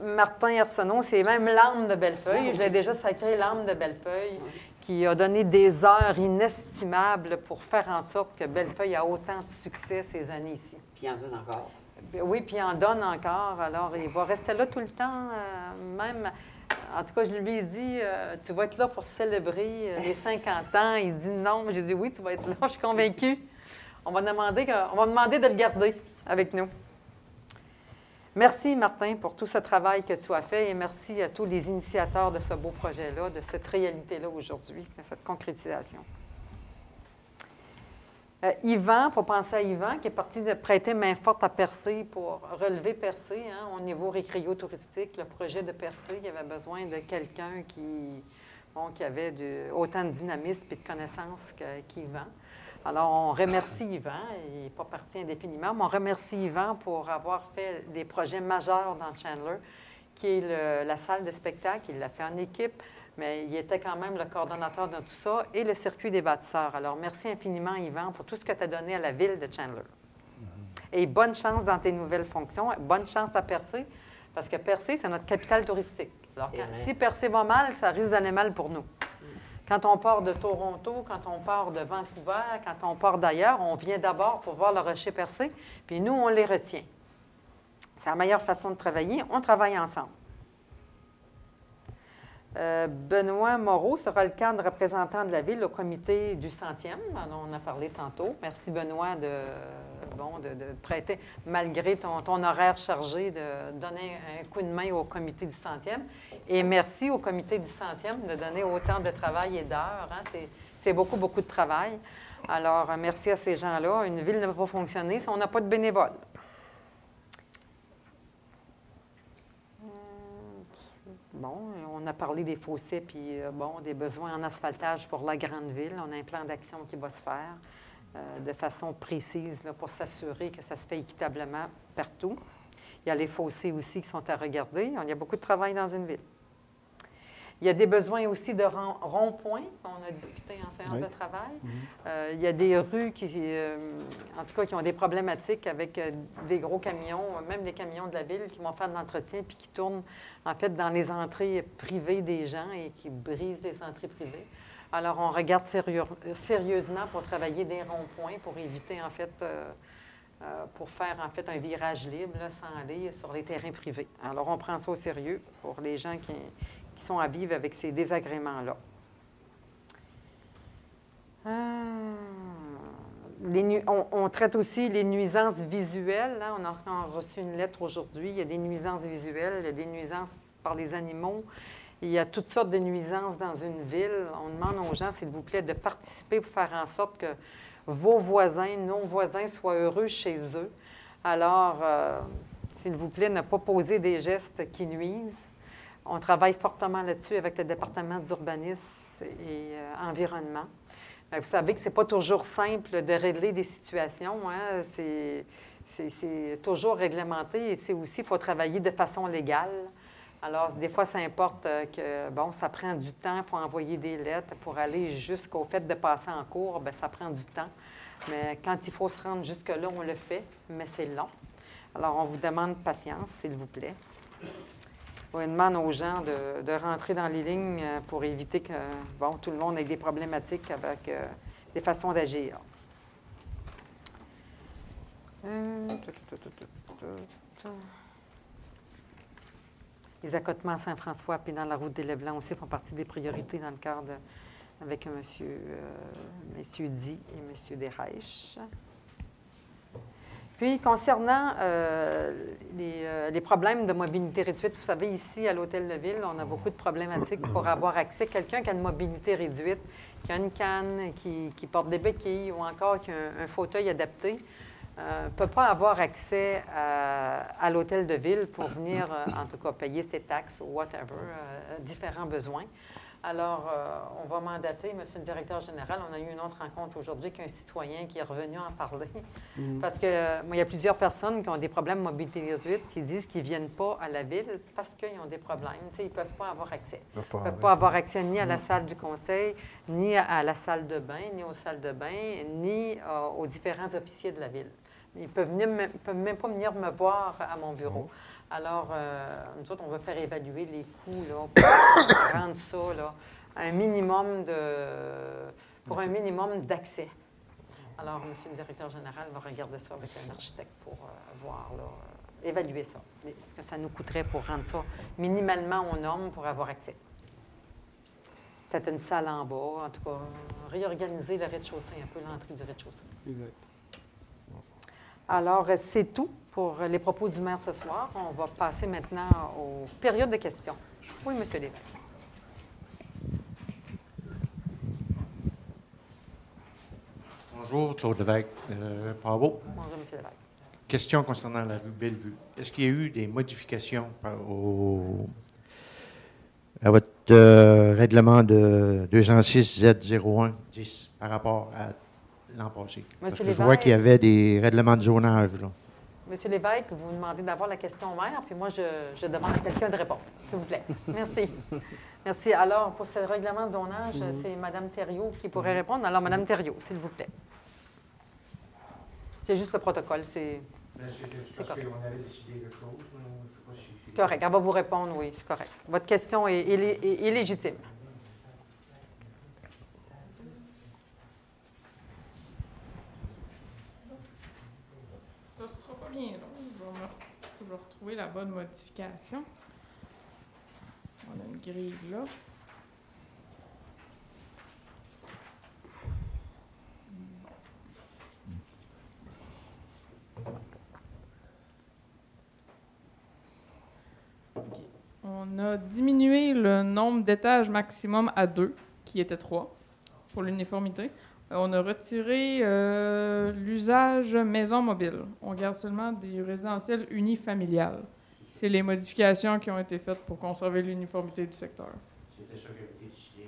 Martin Arsenault, c'est même l'âme de Bellefeuille. Je l'ai déjà sacré l'âme de Bellefeuille, qui a donné des heures inestimables pour faire en sorte que Bellefeuille a autant de succès ces années ici. Puis il en donne encore. Oui, puis il en donne encore. Alors, il va rester là tout le temps, même... En tout cas, je lui ai dit, tu vas être là pour célébrer les 50 ans. Il dit non. J'ai dit oui, tu vas être là. Je suis convaincue. On va demander de le garder avec nous. Merci, Martin, pour tout ce travail que tu as fait et merci à tous les initiateurs de ce beau projet-là, de cette réalité-là aujourd'hui, de cette concrétisation. Yvan, il faut penser à Yvan, qui est parti de prêter main forte à Percé pour relever Percé au niveau récréo-touristique. Le projet de Percé, il y avait besoin de quelqu'un qui avait autant de dynamisme et de connaissances qu'Yvan. Alors, on remercie Yvan, il n'est pas parti indéfiniment, mais on remercie Yvan pour avoir fait des projets majeurs dans Chandler, qui est la salle de spectacle. Il l'a fait en équipe, mais il était quand même le coordonnateur de tout ça, et le circuit des bâtisseurs. Alors, merci infiniment, Yvan, pour tout ce que tu as donné à la ville de Chandler. Et bonne chance dans tes nouvelles fonctions. Bonne chance à Percé, parce que Percé, c'est notre capitale touristique. Alors, si Percé va mal, ça risque d'aller mal pour nous. Quand on part de Toronto, quand on part de Vancouver, quand on part d'ailleurs, on vient d'abord pour voir le rocher Percé, puis nous, on les retient. C'est la meilleure façon de travailler. On travaille ensemble. Benoît Moreau sera le cadre représentant de la Ville au comité du 100e. On en a parlé tantôt. Merci, Benoît, de prêter, malgré ton horaire chargé, de donner un coup de main au comité du 100e. Et merci au comité du 100e de donner autant de travail et d'heures. C'est beaucoup, beaucoup de travail. Alors, merci à ces gens-là. Une ville ne va pas fonctionner si on n'a pas de bénévoles. Bon, on a parlé des fossés puis des besoins en asphaltage pour la grande ville. On a un plan d'action qui va se faire de façon précise là, pour s'assurer que ça se fait équitablement partout. Il y a les fossés aussi qui sont à regarder. Il y a beaucoup de travail dans une ville. Il y a des besoins aussi de ronds-points qu'on a discuté en séance de travail. Il y a des rues qui, en tout cas, qui ont des problématiques avec des gros camions, même des camions de la ville qui vont faire de l'entretien puis qui tournent, en fait, dans les entrées privées des gens et qui brisent les entrées privées. Alors, on regarde sérieusement pour travailler des ronds-points pour éviter, en fait, pour faire, en fait, un virage libre là, sans aller sur les terrains privés. Alors, on prend ça au sérieux pour les gens qui sont à vivre avec ces désagréments-là. On traite aussi les nuisances visuelles. Hein. On a reçu une lettre aujourd'hui. Il y a des nuisances visuelles, il y a des nuisances par les animaux. Il y a toutes sortes de nuisances dans une ville. On demande aux gens, s'il vous plaît, de participer pour faire en sorte que vos voisins, nos voisins soient heureux chez eux. Alors, s'il vous plaît, ne pas poser des gestes qui nuisent. On travaille fortement là-dessus avec le département d'urbanisme et environnement. Vous savez que ce n'est pas toujours simple de régler des situations. Hein? C'est toujours réglementé et c'est aussi, il faut travailler de façon légale. Alors, des fois, ça importe que, bon, ça prend du temps, il faut envoyer des lettres pour aller jusqu'au fait de passer en cours, bien, ça prend du temps. Mais quand il faut se rendre jusque-là, on le fait, mais c'est long. Alors, on vous demande patience, s'il vous plaît. On demande aux gens de rentrer dans les lignes pour éviter que, bon, tout le monde ait des problématiques avec des façons d'agir. Les accotements à Saint-François puis dans la route des Leblancs aussi font partie des priorités dans le cadre avec M. Di et M. Desraiches. Puis, concernant les problèmes de mobilité réduite, vous savez, ici, à l'Hôtel de Ville, on a beaucoup de problématiques pour avoir accès. Quelqu'un qui a une mobilité réduite, qui a une canne, qui porte des béquilles ou encore qui a un fauteuil adapté, ne peut pas avoir accès à l'Hôtel de Ville pour venir, en tout cas, payer ses taxes ou whatever, différents besoins. Alors, on va mandater, Monsieur le directeur général, on a eu une autre rencontre aujourd'hui qu'un citoyen qui est revenu en parler. Parce que moi, il y a plusieurs personnes qui ont des problèmes de mobilité réduite qui disent qu'ils ne viennent pas à la ville parce qu'ils ont des problèmes. Tu sais, ils ne peuvent pas avoir accès. Ils ne peuvent pas avoir accès ni à la salle du conseil, ni à la salle de bain, ni aux salles de bain, ni aux différents officiers de la ville. Ils ne peuvent même pas venir me voir à mon bureau. Alors, nous autres, on va faire évaluer les coûts là, pour rendre ça là, un minimum d'accès. Alors, M. le directeur général va regarder ça avec un architecte pour voir, là, évaluer ça. Ce que ça nous coûterait pour rendre ça minimalement aux normes pour avoir accès. Peut-être une salle en bas, en tout cas, réorganiser le rez-de-chaussée, un peu l'entrée du rez-de-chaussée. Exact. Alors, c'est tout pour les propos du maire ce soir. On va passer maintenant aux périodes de questions. Oui, M. Lévesque. Bonjour, Claude Lévesque, Pabot. Bonjour, M. Lévesque. Question concernant la rue Bellevue. Est-ce qu'il y a eu des modifications à votre règlement de 206Z0110 par rapport à l'an passé? Parce que je vois qu'il y avait des règlements de zonage, là. Monsieur Lévesque, vous demandez d'avoir la question au maire, puis moi, je demande à quelqu'un de répondre, s'il vous plaît. Merci. Merci. Alors, pour ce règlement de zonage, c'est Mme Thériault qui pourrait répondre. Alors, Mme Thériault, s'il vous plaît. C'est juste le protocole, c'est parce qu'on avait décidé quelque chose, je ne sais pas si... Correct, elle va vous répondre, oui, c'est correct. Votre question est légitime. Bien long. Je vais retrouver la bonne modification. On a une grille là. Okay. On a diminué le nombre d'étages maximum à 2, qui était 3, pour l'uniformité. On a retiré l'usage maison mobile. On garde seulement des résidentiels unifamiliales. C'est les modifications qui ont été faites pour conserver l'uniformité du secteur. C'était ça qui a été décidé.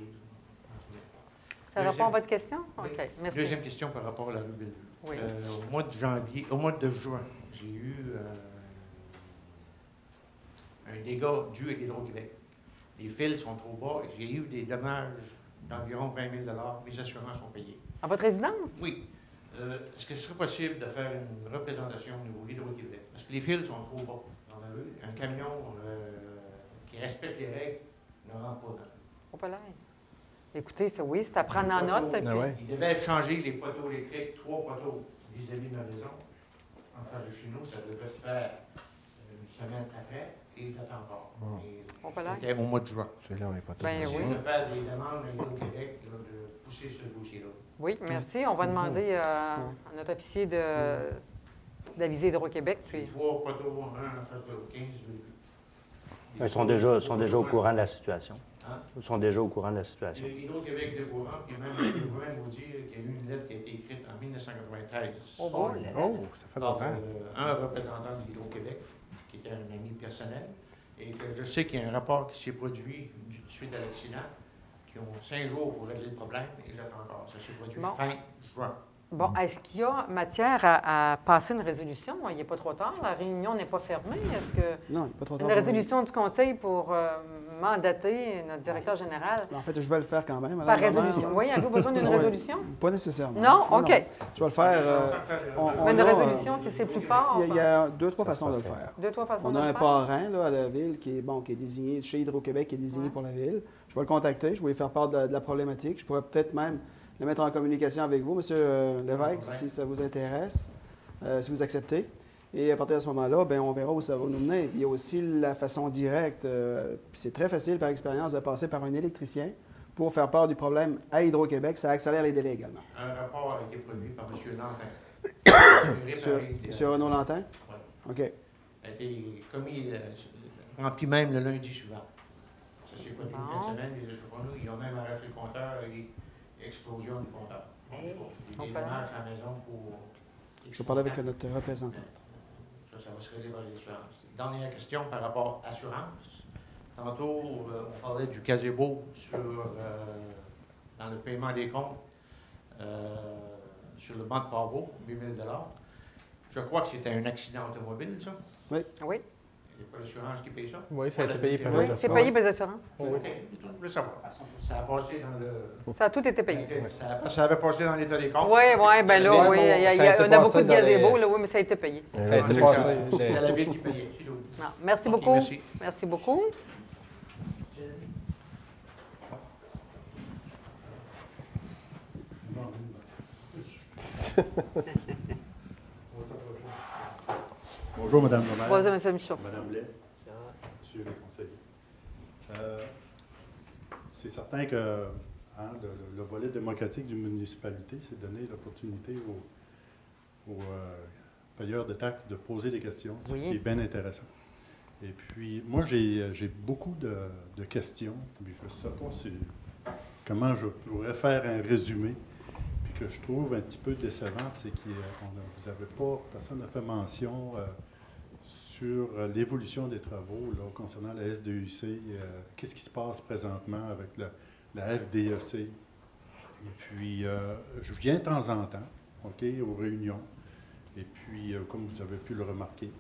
Ça répond à votre question? Oui. OK, merci. Deuxième question par rapport à la rue Bellevue. Oui. Au mois de juin, j'ai eu un dégât dû à Hydro-Québec. Les fils sont trop bas et j'ai eu des dommages d'environ 20 000 $. Mes assurances sont payées. À votre résidence? Oui. Est-ce que ce serait possible de faire une représentation au niveau de l'Hydro-Québec? Parce que les fils sont trop bas dans la rue. Un camion qui respecte les règles ne rentre pas dans la rue. Au palais. Écoutez, oui, c'est à prendre en note. Puis... Il devait changer les poteaux électriques, 3 poteaux vis-à-vis de ma maison. En face de chez nous, ça devait se faire une semaine après, et j'attends encore. C'était au mois de juin. C'est là, on n'est pas ben, oui. On va faire des demandes à Hydro-Québec de pousser ce dossier-là. Oui, merci. On va demander à notre officier d'aviser Hydro-Québec. Puis... 3 poteaux, un en face de 15. Ils sont déjà au courant de la situation. Hein? Ils sont déjà au courant de la situation. Hydro-Québec est au courant, puis même je pourrais vous dire qu'il y a eu une lettre qui a été écrite en 1993. Ça fait longtemps. Un représentant d'Hydro-Québec, qui était un ami personnel, et que je sais qu'il y a un rapport qui s'est produit suite à l'accident, qui ont 5 jours pour régler le problème, et j'attends encore. Ça s'est produit fin juin. Bon, est-ce qu'il y a matière à passer une résolution? Il n'est pas trop tard, la réunion n'est pas fermée. Est-ce que non, il n'est pas trop tard. Une résolution du Conseil pour mandater notre directeur général? En fait, je vais le faire quand même. Par résolution. Oui, avez-vous besoin d'une résolution? Pas nécessairement. Non? OK. Non. Je vais le faire. Mais une résolution, si c'est plus fort? Il y a 2-3 façons de le faire. 2-3 façons on a un parrain là, à la ville qui est désigné, chez Hydro-Québec, qui est désigné pour la ville. Je vais le contacter, je vais lui faire part de la problématique. Je pourrais peut-être même le mettre en communication avec vous, M. Lévesque, si ça vous intéresse, si vous acceptez. Et à partir de ce moment-là, bien, on verra où ça va nous mener. Il y a aussi la façon directe, c'est très facile par expérience de passer par un électricien pour faire part du problème à Hydro-Québec. Ça accélère les délais également. Un rapport a été produit par M. Lantin. Sur Renaud Lantin? Oui. OK. A été commis, rempli même le lundi suivant. Ça s'est produit une fin de semaine. Ils ont même arrêté le compteur. Explosion du compteur. Des dommages à la maison pour... Je vais parler avec notre représentante. Ça va se régler par les assurances. Dernière question par rapport à l'assurance. Tantôt, on parlait du gazebo dans le paiement des comptes sur le banc de Pavot, 8 000 $. Je crois que c'était un accident automobile, ça? Oui. Oui. Il n'y a pas l'assurance qui paye ça? Oui, ça a été payé par les assurances. C'est payé par les assurances. OK, je voulais savoir. Ça a passé dans le... Ça a tout été payé. Ça avait passé dans l'état des comptes. Oui, bien là, oui. On a beaucoup de gazebo, là, oui, mais ça a été payé. Ça a été passé. C'est la ville qui payait. Non, merci beaucoup. Merci. Merci beaucoup. Bonjour, Mme Lemaire. Bonjour, M. Michaud. Mme Lay. Monsieur le conseiller. C'est certain que le volet démocratique d'une municipalité, c'est donner l'opportunité aux payeurs de taxes de poser des questions, ce qui est bien intéressant. Et puis, moi, j'ai beaucoup de questions, mais je ne sais pas comment je pourrais faire un résumé. Puis que je trouve un petit peu décevant, c'est que vous n'avez pas, personne n'a fait mention sur l'évolution des travaux là, concernant la SDEC. Qu'est-ce qui se passe présentement avec la FDEC? Et puis, je viens de temps en temps, OK, aux réunions. Et puis, comme vous avez pu le remarquer,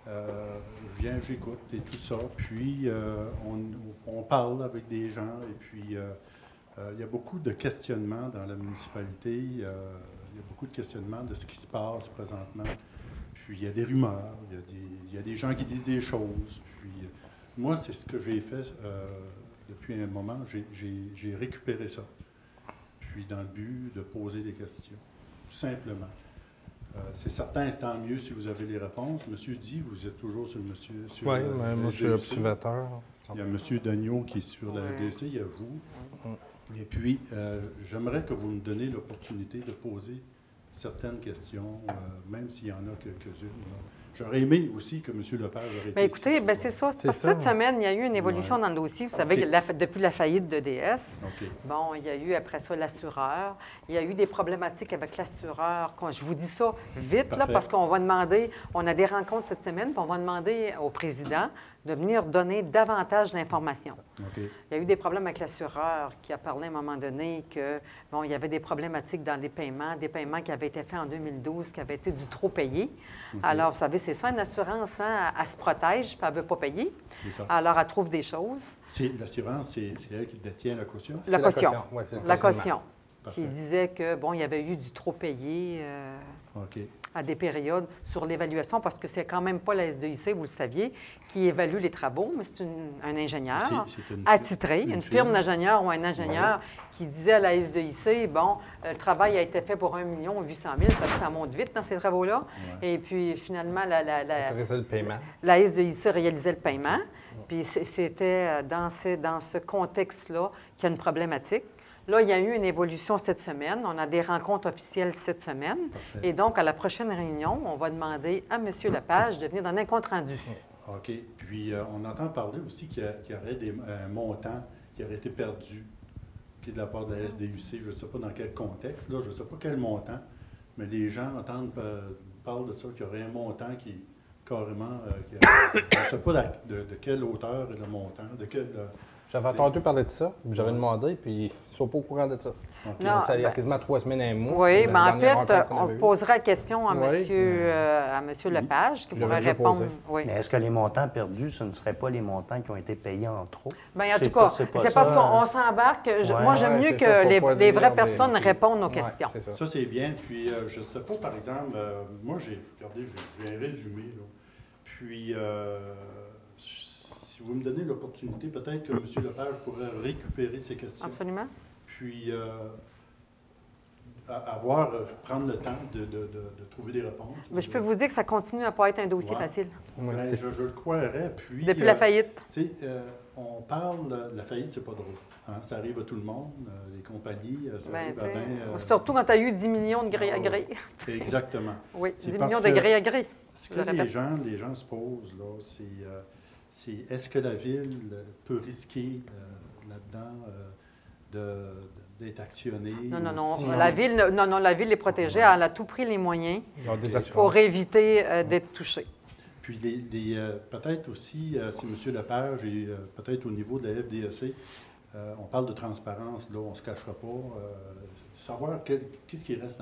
je viens, j'écoute et tout ça. Puis, on parle avec des gens. Et puis, il y a beaucoup de questionnements dans la municipalité. Il y a beaucoup de questionnements de ce qui se passe présentement. Puis, il y a des rumeurs. Il y a des gens qui disent des choses. Puis, moi, c'est ce que j'ai fait depuis un moment. J'ai récupéré ça. Puis, dans le but de poser des questions, tout simplement. C'est certain, c'est tant mieux si vous avez les réponses. Monsieur Di, vous êtes toujours sur le monsieur. Oui, moi je suis observateur. Il y a monsieur Dagneau qui est sur la FDC, il y a vous. Et puis, j'aimerais que vous me donniez l'opportunité de poser certaines questions, même s'il y en a quelques-unes. J'aurais aimé aussi que M. Lepage aurait été écoutez, c'est ça. Cette semaine, il y a eu une évolution dans le dossier. Vous savez, depuis la faillite d'EDF, bon, il y a eu après ça l'assureur. Il y a eu des problématiques avec l'assureur. Je vous dis ça vite, là, parce qu'on va demander, on a des rencontres cette semaine, puis on va demander au président de venir donner davantage d'informations. Il y a eu des problèmes avec l'assureur qui a parlé à un moment donné que, bon, il y avait des problématiques dans les paiements, des paiements qui avaient été faits en 2012, qui avaient été du trop payé. Alors, vous savez, c'est ça, une assurance, hein, elle se protège, puis elle ne veut pas payer. Alors, elle trouve des choses. L'assurance, c'est elle qui détient la caution? La caution. Ouais, la caution. Qui disait que, bon, il y avait eu du trop payé. à des périodes sur l'évaluation, parce que c'est quand même pas la SDIC, vous le saviez, qui évalue les travaux, mais c'est un ingénieur attitré, une firme d'ingénieurs ou un ingénieur qui disait à la SDIC, bon, le travail a été fait pour 1 800 000, ça monte vite dans ces travaux-là. Ouais. Et puis, finalement, la SDIC réalisait le paiement. Puis, c'était dans ce contexte-là qu'il y a une problématique. Là, il y a eu une évolution cette semaine. On a des rencontres officielles cette semaine. Parfait. Et donc, à la prochaine réunion, on va demander à M. Lepage de venir donner un compte-rendu. OK. Puis, on entend parler aussi qu'il y aurait des montants qui auraient été perdus de la part de la SDUC. Je ne sais pas dans quel contexte, là, je ne sais pas quel montant, mais les gens parlent de ça, qu'il y aurait un montant qui carrément... je ne sais pas de quelle hauteur est le montant, de quel... J'avais entendu parler de ça, j'avais demandé, puis ils ne sont pas au courant de ça. Okay. Non, ça il y a quasiment 3 semaines, 1 mois. Oui, mais en fait, on posera la question à monsieur Lepage, qui pourrait répondre. Oui. Mais est-ce que les montants perdus, ce ne seraient pas les montants qui ont été payés en trop? Bien, en tout cas, c'est parce qu'on s'embarque. Moi, j'aime mieux que les vraies personnes répondent aux questions. Ça, c'est bien. Puis, je ne sais pas, par exemple, moi, j'ai un résumé, là. Puis... si vous me donnez l'opportunité, peut-être que M. Lepage pourrait récupérer ces questions. Absolument. Puis prendre le temps de trouver des réponses. Mais je peux vous dire que ça continue à ne pas être un dossier facile. Oui, je le croirais. Puis, depuis la faillite. On parle de la faillite, c'est pas drôle. Hein? Ça arrive à tout le monde, les compagnies, ça arrive à bien... surtout quand tu as eu 10 millions de gré à gré. Exactement. Oui, 10 millions de gré à gré. Ce que les gens se posent, là, c'est est-ce que la Ville peut risquer là-dedans d'être actionnée? Non. La Ville est protégée. Elle a tout pris les moyens pour éviter d'être touchée. Puis peut-être aussi, si M. Lepage et peut-être au niveau de la FDEC, on parle de transparence, là, on ne se cachera pas. Savoir qu'est-ce qui reste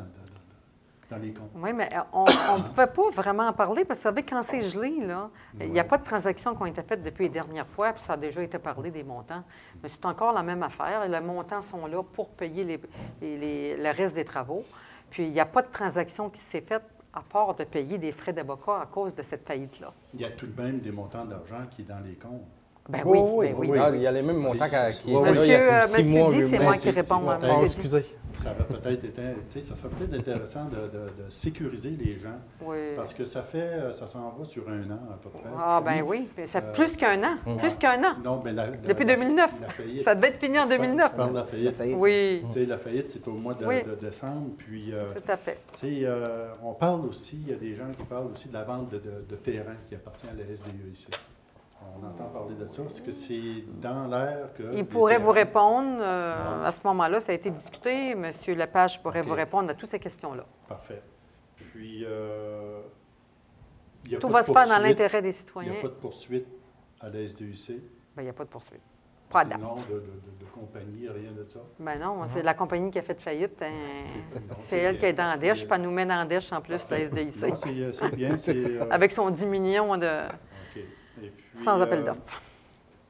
dans les comptes. Oui, mais on ne pouvait pas vraiment en parler parce que, vous savez, quand c'est gelé, là, il n'y a pas de transactions qui ont été faites depuis les dernières fois, puis ça a déjà été parlé des montants. Mais c'est encore la même affaire. Les montants sont là pour payer le reste des travaux. Puis il n'y a pas de transaction qui s'est faite à part de payer des frais d'avocat à cause de cette faillite-là. Il y a tout de même des montants d'argent qui sont dans les comptes. Ben oui. Il y a les mêmes montants qui étaient là il y a 6 mois. Monsieur c'est moi qui réponds. Excusez. Ça serait peut-être intéressant de sécuriser les gens. Oui. Parce que ça s'en va sur 1 an à peu près. Ah, ben oui. C'est plus qu'un an. Plus qu'un an. Non, mais depuis 2009. Faillite, ça devait être fini en 2009. Je parle de la faillite. Oui. La faillite, c'est au mois de décembre. Puis, tout à fait. On parle aussi, il y a des gens qui parlent aussi de la vente de terrain qui appartient à la SDEIC. On entend parler de ça. Est-ce que c'est dans l'air que... Il pourrait vous répondre. À ce moment-là, ça a été discuté. M. Lepage pourrait vous répondre à toutes ces questions-là. Parfait. Puis, tout va se faire dans l'intérêt des citoyens. Il n'y a pas de poursuite à la SDUC? Bien, il n'y a pas de poursuite. Pas à date. Non, de compagnie, rien de ça? Bien non, c'est la compagnie qui a fait faillite. C'est elle qui est dans la dèche, puis elle nous met dans la dèche en plus, la SDIC. Non, c'est bien. Avec son 10 millions de... Et puis, sans appel d'offres.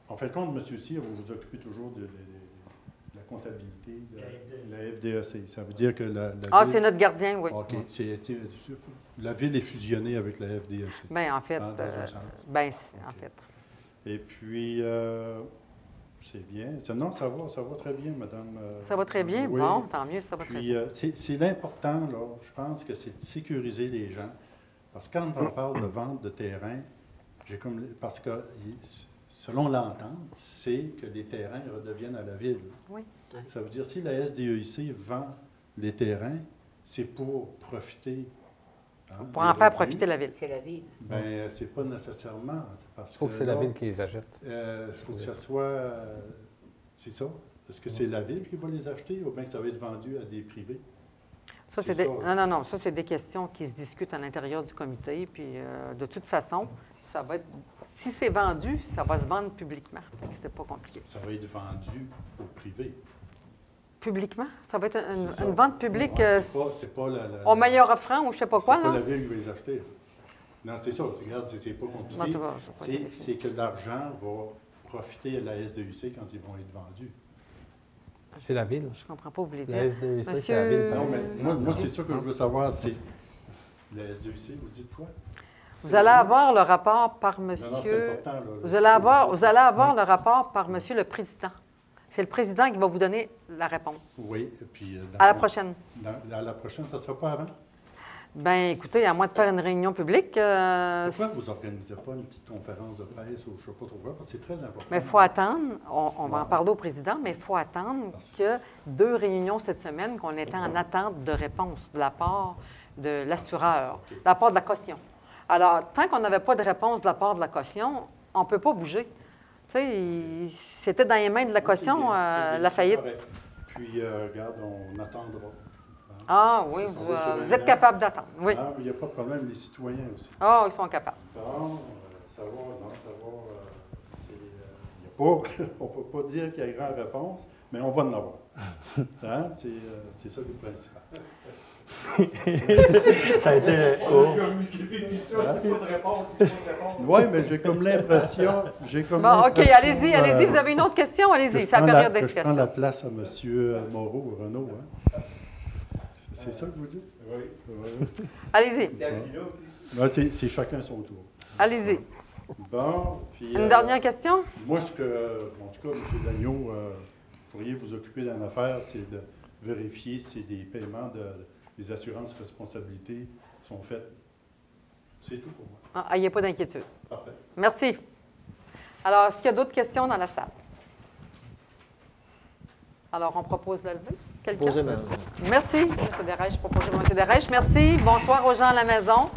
En fait, compte, M. Cyr, vous vous occupez toujours de la comptabilité de la FDEC. Ça veut dire que la c'est notre gardien, oui. OK. La Ville est fusionnée avec la FDEC. Bien, en fait. En fait. Et puis, c'est bien. Non, ça va très bien, madame. Ça va très bien? Oui. Bon, tant mieux, ça va très bien. C'est l'important, là, je pense que c'est de sécuriser les gens. Parce que quand on parle de vente de terrain, parce que, selon l'entente, c'est que les terrains redeviennent à la Ville. Oui. Ça veut dire, si la SDEIC vend les terrains, c'est pour profiter. Pour en faire profiter la Ville. C'est la Ville. Bien, c'est pas nécessairement. Il faut que c'est la Ville qui les achète. Il faut que ça soit... c'est ça. Est-ce que c'est la Ville qui va les acheter ou bien que ça va être vendu à des privés? Non. Ça, c'est des questions qui se discutent à l'intérieur du comité. Puis, de toute façon... Ça va être, si c'est vendu, ça va se vendre publiquement. C'est pas compliqué. Ça va être vendu au privé. Publiquement? Ça va être une vente publique c'est pas au meilleur offrant ou je sais pas quoi. C'est pas la Ville qui va les acheter. Non, c'est ça. Regarde, c'est pas compliqué. C'est que l'argent va profiter à la SDUC quand ils vont être vendus. C'est la Ville. Je comprends pas, vous voulez dire. La SDUC, c'est la Ville. Non, mais moi c'est ça que je veux savoir, c'est... La SDEC, vous dites quoi? Vous allez avoir le rapport par monsieur... Non, c'est important. Là, vous allez avoir le rapport par monsieur le président. C'est le président qui va vous donner la réponse. Oui, et puis... à la prochaine. À la prochaine, ça ne sera pas avant? Bien, écoutez, à moins de faire une réunion publique... Pourquoi vous n'organisez pas une petite conférence de presse ou je ne sais pas trop quoi? Parce que c'est très important. Mais il faut attendre, on va en parler au président, mais il faut attendre que 2 réunions cette semaine, qu'on était en attente de réponse de la part de l'assureur, de la part de la caution. Alors, tant qu'on n'avait pas de réponse de la part de la caution, on ne peut pas bouger. Tu sais, c'était dans les mains de la caution, la faillite. Puis, regarde, on attendra. Hein? Ah oui, vous êtes capable d'attendre, oui. Ah, il n'y a pas de problème, les citoyens aussi. Ah, ils sont capables. Bon, ça va, on ne peut pas dire qu'il y a grand réponse, mais on va en avoir. Hein? C'est ça le principal. Ça a été... Oui, mais j'ai comme l'impression... Bon, OK, allez-y, vous avez une autre question? Allez-y, c'est la période d'explication. Je prends la place à M. Moreau, Renaud. Hein? C'est ça que vous dites? Oui. Allez-y. C'est chacun son tour. Allez-y. Bon, puis... Une dernière question? Moi, en tout cas, M. Dagneau, pourriez vous occuper d'une affaire, c'est de vérifier si des paiements des assurances responsabilités sont faits. C'est tout pour moi. Il n'y a pas d'inquiétude. Parfait. Merci. Alors, est-ce qu'il y a d'autres questions dans la salle? Alors, on propose de lever. Quelqu'un? Posez, madame. Merci, M. Desrèches. Proposez, M. Desrèches. Merci. Bonsoir aux gens à la maison.